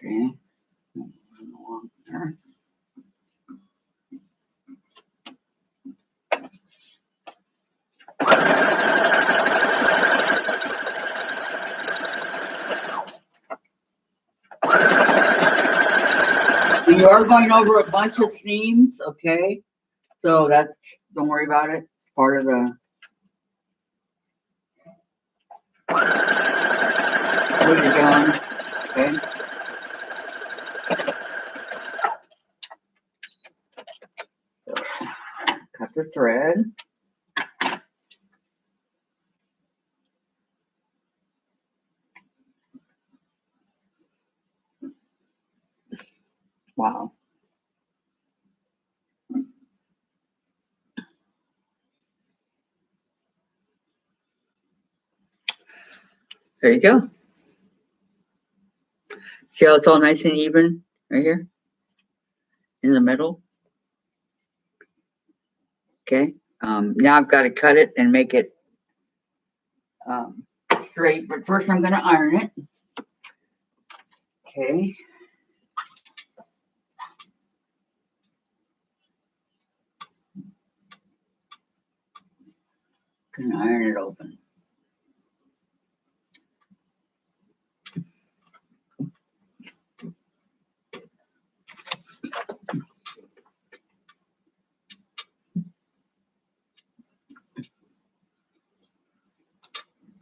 Okay. Along there. You are going over a bunch of seams, okay? So that's, don't worry about it. It's part of the, what you're doing, okay? So, cut the thread. Wow. There you go. See how it's all nice and even right here in the middle? Okay. Now I've got to cut it and make it straight, but first I'm going to iron it. Okay. Gonna iron it open.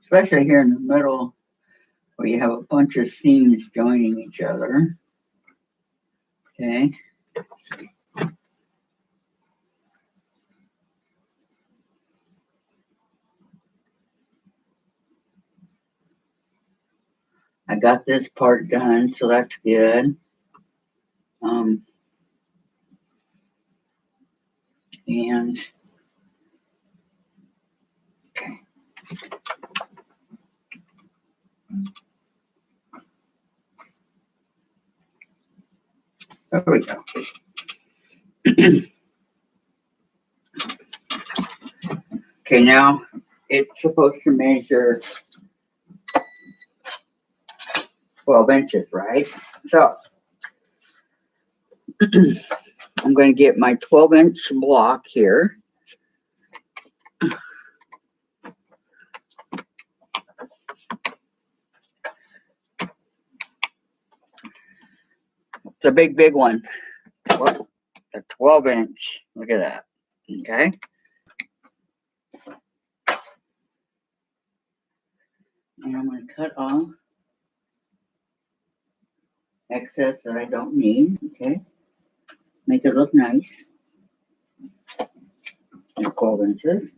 Especially here in the middle where you have a bunch of seams joining each other. Okay. I got this part done, so that's good. And okay. There we go. Okay, now it's supposed to measure 12 inches, right? So I'm going to get my 12-inch block here. It's a big one. A 12-inch. Look at that. Okay. And I'm going to cut off excess that I don't need. Okay. Make it look nice. 12 inches.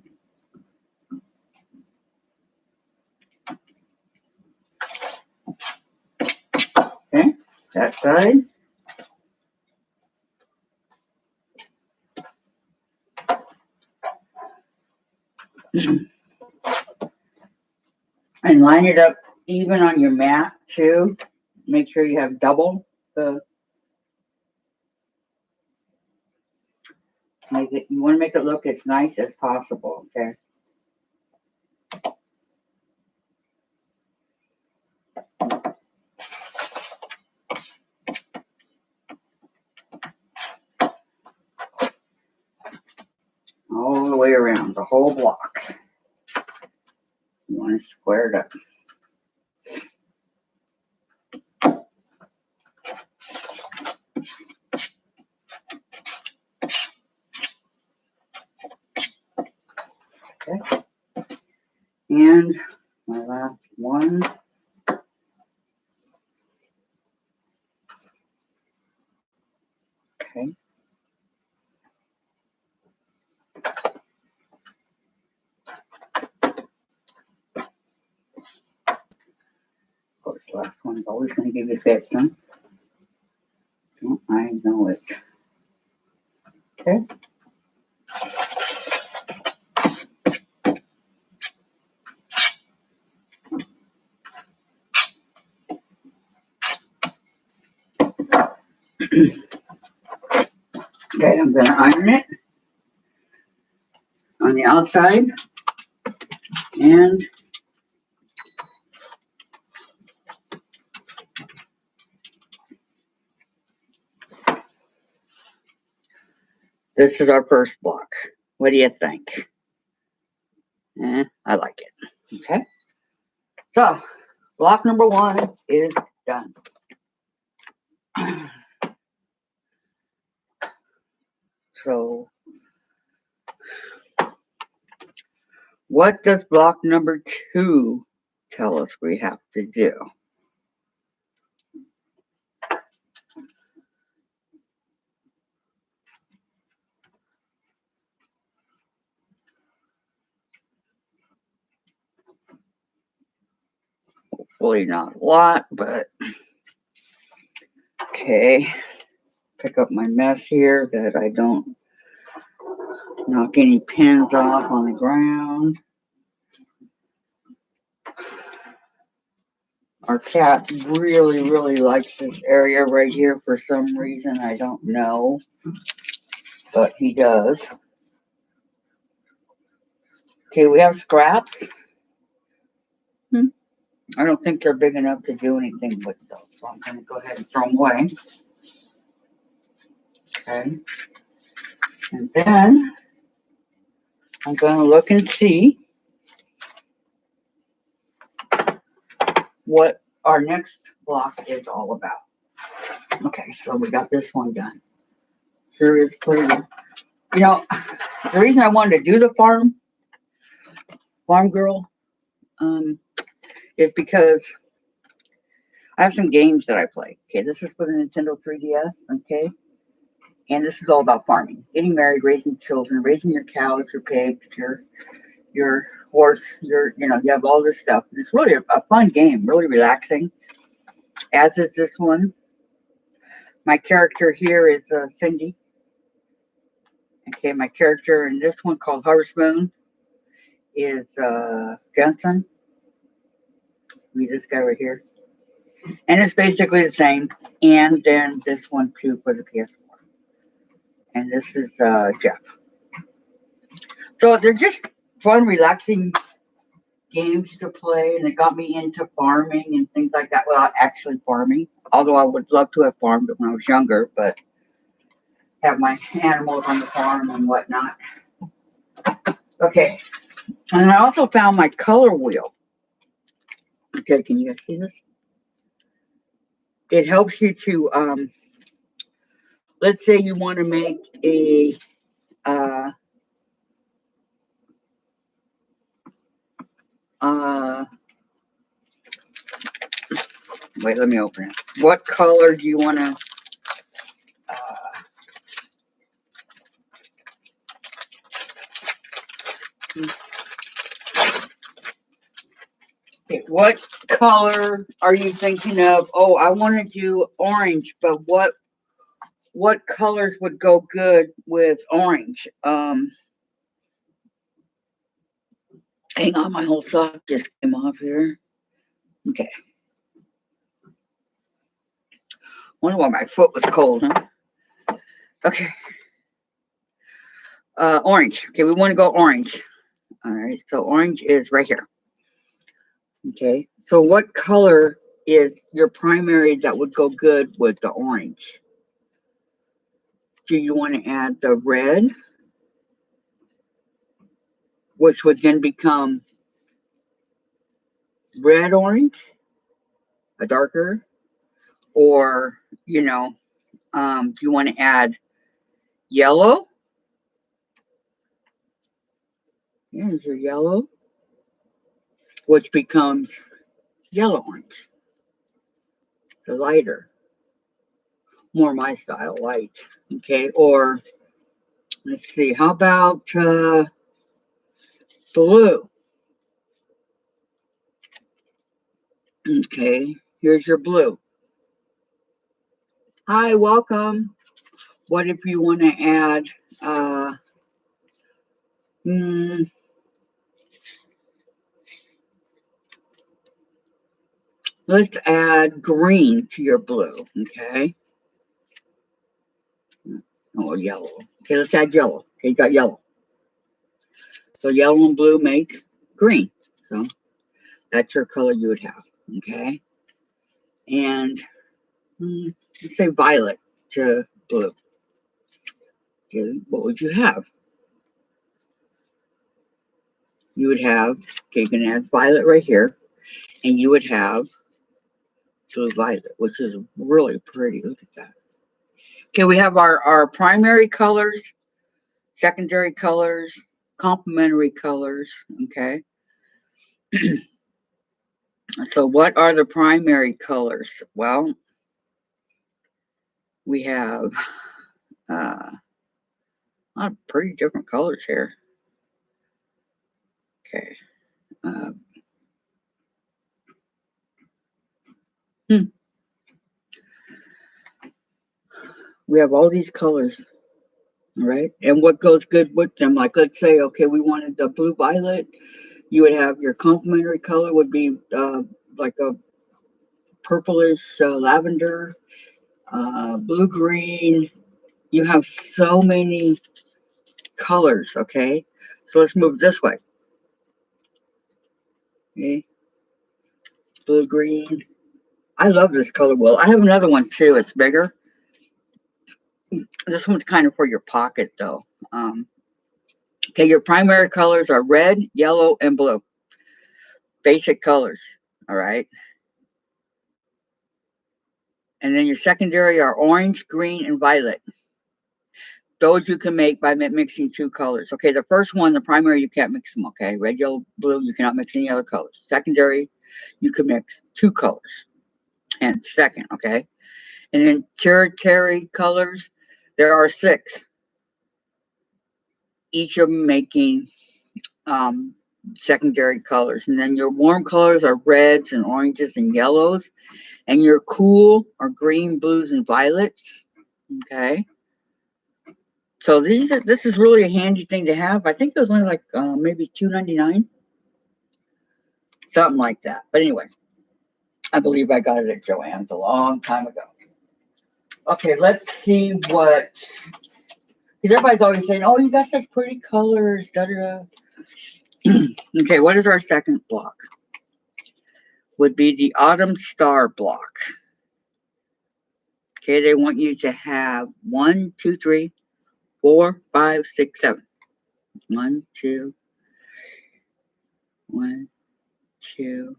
Okay. That side. And line it up even on your mat too. Make sure you have double the. You want to make it look as nice as possible. Okay. All the way around the whole block. You want to square it up. Okay. And my last one. Okay. Of course, the last one's always going to give you fits, huh? Don't I know it? Okay. Okay, I'm going to iron it on the outside and this is our first block. What do you think? I like it. Okay. So, block number 1 is done. So, what does block number 2 tell us we have to do? Hopefully not a lot, but okay. Pick up my mess here that I don't knock any pins off on the ground. Our cat really likes this area right here for some reason. I don't know, but he does. Okay, we have scraps. I don't think they're big enough to do anything with those, so I'm going to go ahead and throw them away. Okay. And then I'm going to look and see what our next block is all about. Okay, so we got this one done. Sure is pretty. You know, the reason I wanted to do the farm girl, is because I have some games that I play. Okay, this is for the Nintendo 3DS. Okay, and this is all about farming, getting married, raising children, raising your cows, your pigs, your horse, you have all this stuff. It's really a fun game, really relaxing. As is this one. My character here is Cindy. Okay, my character in this one called Harvest Moon is Jensen. Meet this guy right here. And it's basically the same. And then this one too for the PS4. And this is Jeff. So they're just fun, relaxing games to play, and it got me into farming and things like that. Well, actually farming, although I would love to have farmed when I was younger, but have my animals on the farm and whatnot. Okay, and I also found my color wheel. Okay, can you guys see this? It helps you to, let's say you want to make a, wait, let me open it. What color do you want to, okay, what color are you thinking of? Oh, I want to do orange, but what colors would go good with orange? Hang on, my whole sock just came off here. Okay. Wonder why my foot was cold, huh? Okay. Orange. Okay, we want to go orange. All right, so orange is right here. Okay, so what color is your primary that would go good with the orange? Do you want to add the red, which would then become red orange, a darker, or do you want to add yellow? Here's your yellow, which becomes yellow orange, the lighter, more my style, light. Okay, or let's see, how about blue? Okay, here's your blue. Hi, welcome. What if you want to add, uh, hmm, let's add green to your blue, okay? Oh, yellow. Okay, let's add yellow. Okay, you got yellow. So yellow and blue make green. So that's your color you would have, okay? And let's say violet to blue. Okay, what would you have? You would have, okay, you can add violet right here, and you would have blue violet, which is really pretty. Look at that. Okay, we have our primary colors, secondary colors, complementary colors, okay? So what are the primary colors? Well, we have a lot of pretty different colors here. Okay. Uh, hmm. We have all these colors, all right? And what goes good with them? Like, let's say, okay, we wanted the blue violet. You would have your complementary color would be like a purplish lavender, blue green. You have so many colors, okay? So let's move this way. Okay, blue green. I love this color wheel. I have another one too. It's bigger. This one's kind of for your pocket though. Okay, your primary colors are red, yellow, and blue. Basic colors, all right? And then your secondary are orange, green, and violet. Those you can make by mixing two colors. Okay, the first one, the primary, you can't mix them, okay? Red, yellow, blue, you cannot mix any other colors. Secondary, you can mix two colors. And second, okay? And then tertiary colors, there are 6. Each of them making secondary colors. And then your warm colors are reds and oranges and yellows. And your cool are green, blues, and violets. Okay. So this is really a handy thing to have. I think it was only like maybe $2.99. Something like that. But anyway, I believe I got it at Joann's a long time ago. Okay, let's see what, because everybody's always saying, oh, you got such pretty colors, da da da. Okay, what is our second block? Would be the Autumn Star block. Okay, they want you to have 1, 2, 3, 4, 5, 6, 7. 1, 2, 1, 2,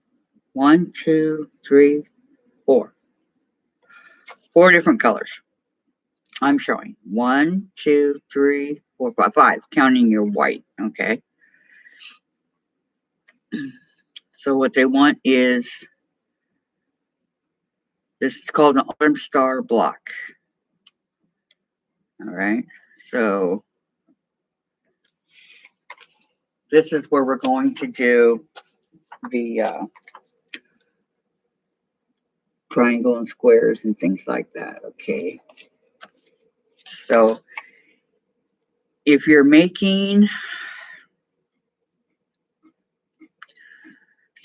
1, 2, 3, 4. 4 different colors. I'm showing 1, 2, 3, 4, 5, 5, counting your white. Okay. So what they want is this is called an autumn star block. All right. So this is where we're going to do the triangle and squares and things like that. Okay. So if you're making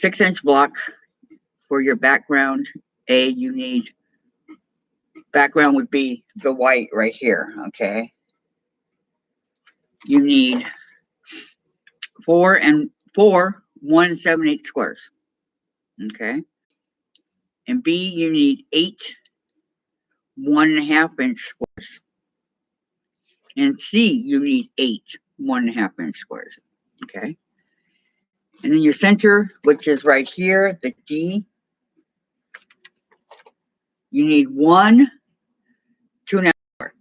6-inch block for your background, you need background would be the white right here. Okay. You need 4 1 7/8 squares. Okay. And B, you need 8 1.5-inch squares. And C, you need 8 1.5-inch squares. Okay. And then your center, which is right here, the D, you need 1 2.5 square.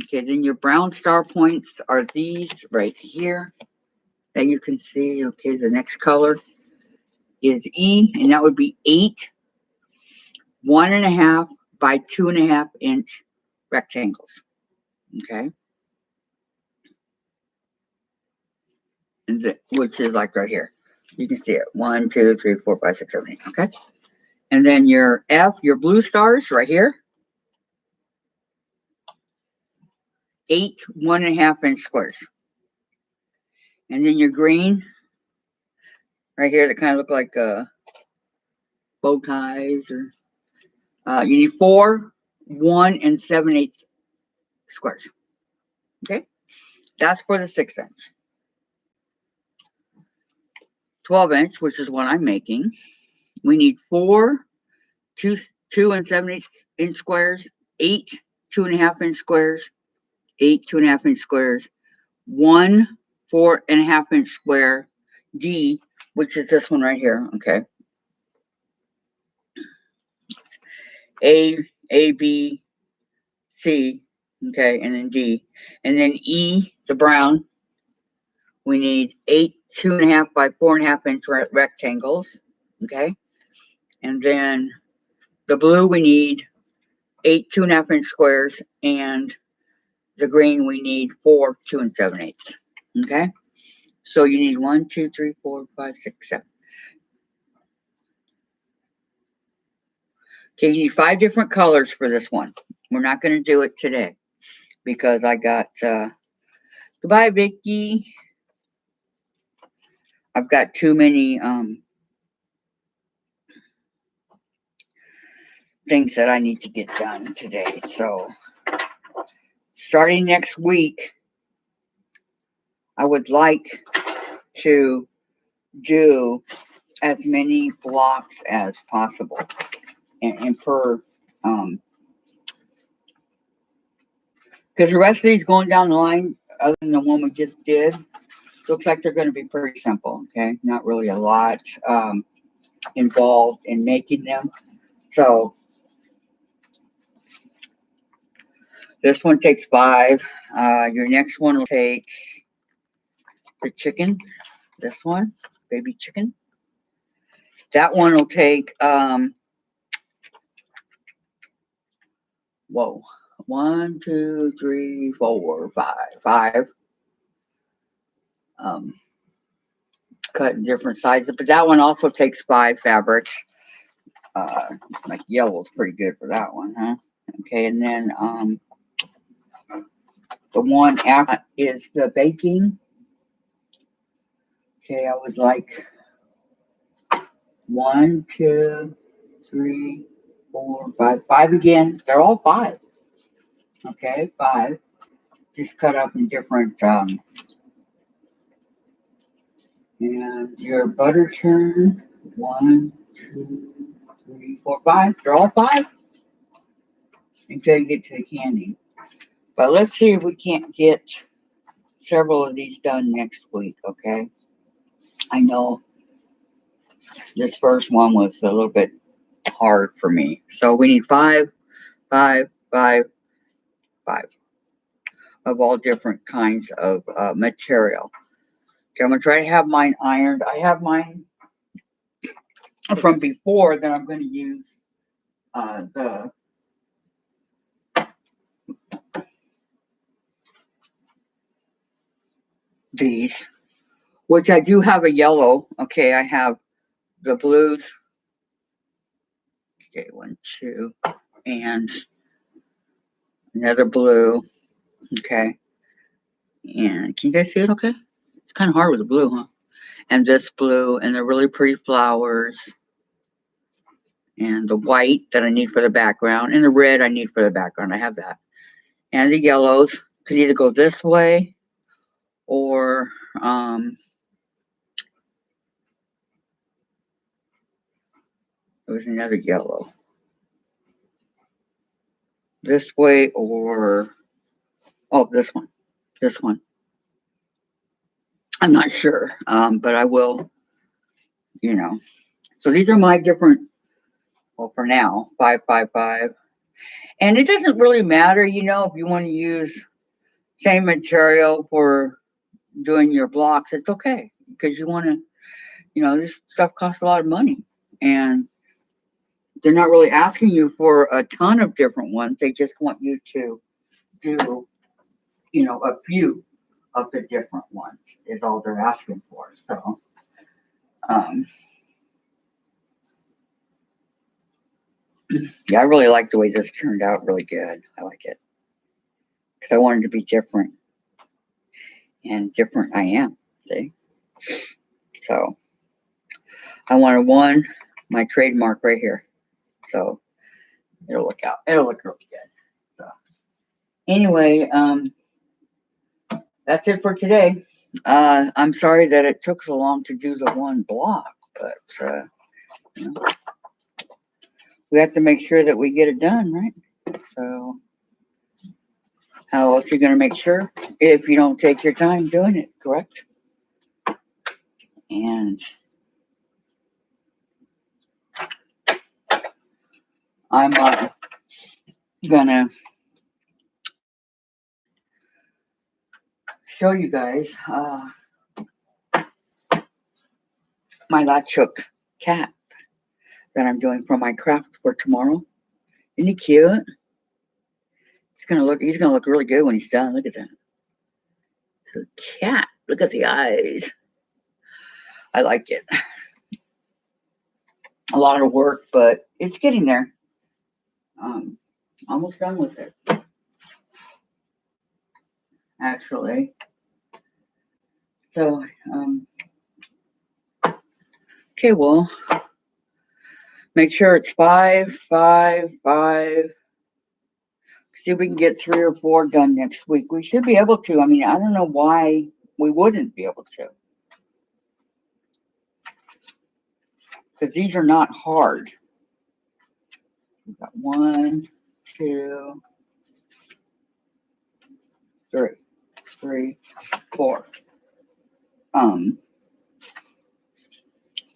Okay. Then your brown star points are these right here that you can see. Okay. The next color is E, and that would be 8 1.5 by 2.5-inch rectangles. Okay. And which is like right here. You can see it. 1, 2, 3, 4, 5, 6, 7, 8. Okay. And then your F, your blue stars right here, 8 1.5-inch squares. And then your green right here that kind of look like bow ties, or you need 4 1 7/8 squares. Okay. That's for the 6-inch. 12-inch, which is what I'm making, we need 4 2 7/8-inch squares, 8 2.5-inch squares, 8 2.5-inch squares, 1 4.5-inch square, D, which is this one right here. Okay. A, B, C, okay, and then D. And then E, the brown, we need 8 2.5 by 4.5-inch rectangles. Okay. And then the blue, we need 8 2.5-inch squares, and the green, we need 4 2 7/8. Okay. So you need 1, 2, 3, 4, 5, 6, 7. Okay, you need 5 different colors for this one. We're not going to do it today because I got, goodbye, Vicky. I've got too many things that I need to get done today. So starting next week, I would like to do as many blocks as possible. And per, because the rest of these going down the line, other than the one we just did, looks like they're going to be pretty simple. Okay. Not really a lot involved in making them. So this one takes 5. Your next one will take the chicken. This one, baby chicken. That one will take whoa, 1, 2, 3, 4, 5, 5. Cut in different sizes, but that one also takes 5 fabrics. Like yellow is pretty good for that one, huh? Okay, and then the one after is the baking. Okay, I would like 1, 2, 3, 4, 5, 5 again. They're all 5. Okay, 5. Just cut up in different. And your butter churn. 1, 2, 3, 4, 5. They're all 5 until you get to the candy. But let's see if we can't get several of these done next week, okay? I know this first one was a little bit hard for me. So we need 5, 5, 5, 5 of all different kinds of material. Okay, I'm going to try to have mine ironed. I have mine from before that I'm going to use these, which I do have a yellow. Okay, I have the blues. Okay, 1, 2, and another blue. Okay, and can you guys see it? Okay, it's kind of hard with the blue, huh? And this blue, and the really pretty flowers, and the white that I need for the background, and the red I need for the background. I have that, and the yellows could either go this way or there was another yellow this way, or oh, this one. I'm not sure, but I will, you know. So these are my different. Well, for now, 5, 5, 5, and it doesn't really matter, if you want to use same material for doing your blocks. It's okay because you want to, this stuff costs a lot of money, and they're not really asking you for a ton of different ones. They just want you to do, a few of the different ones is all they're asking for. So, um, yeah, I really like the way this turned out. Really good. I like it because I wanted to be different, and different I am. See, so I wanted my trademark right here. So it'll look out. It'll look really good. So anyway, that's it for today. I'm sorry that it took so long to do the one block, but you know, we have to make sure that we get it done, right? So how else are you going to make sure if you don't take your time doing it, correct? And I'm gonna show you guys my Latchuk cat that I'm doing for my craft for tomorrow. Isn't he cute? He's gonna look really good when he's done. Look at that. The cat. Look at the eyes. I like it. A lot of work, but it's getting there. Almost done with it. Actually. So, okay, well, make sure it's 5, 5, 5. See if we can get 3 or 4 done next week. We should be able to. I mean, I don't know why we wouldn't be able to. Because these are not hard. We've got 1, 2, 3, 4.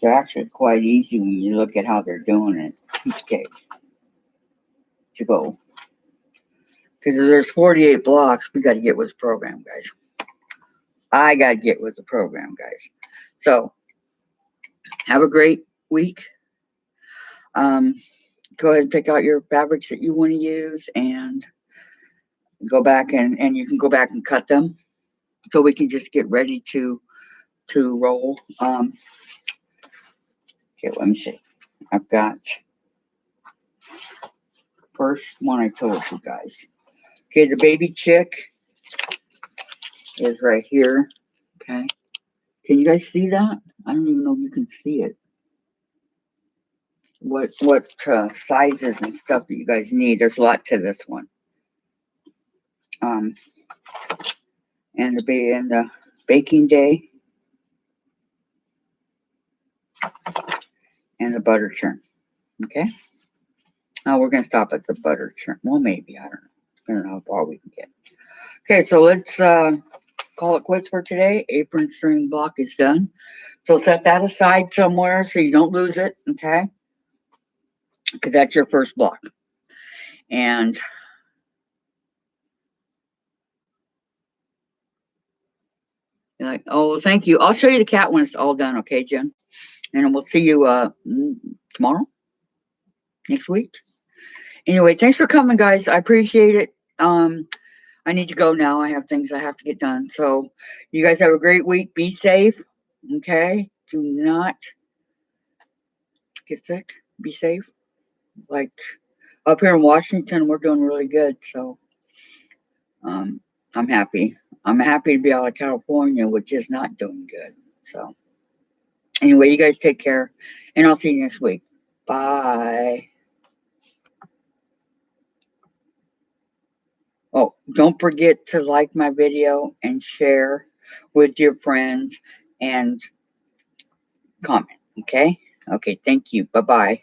They're actually quite easy when you look at how they're doing it. Okay. To go. Because there's 48 blocks, we got to get with the program, guys. I got to get with the program, guys. So, have a great week. Go ahead and pick out your fabrics that you want to use and go back and you can go back and cut them so we can just get ready to roll. Okay, let me see. I've got first one I told you guys. Okay, the baby chick is right here. Okay. Can you guys see that? I don't even know if you can see it. What sizes and stuff that you guys need. There's a lot to this one. And the baking day and the butter churn. Okay. We're going to stop at the butter churn. Well, maybe. I don't know. Depending on how far we can get. Okay, so let's call it quits for today. Apron string block is done. So set that aside somewhere so you don't lose it, okay? Because that's your first block. And you're like, oh, thank you. I'll show you the cat when it's all done, okay, Jen? And we'll see you tomorrow, next week. Anyway, thanks for coming, guys. I appreciate it. I need to go now. I have things I have to get done. So you guys have a great week. Be safe, okay? Do not get sick. Be safe. Like up here in Washington, we're doing really good. So um, I'm happy. I'm happy to be out of California, which is not doing good. So anyway, you guys take care, and I'll see you next week. Bye. Oh, don't forget to like my video and share with your friends and comment. Okay? Okay, thank you. Bye bye.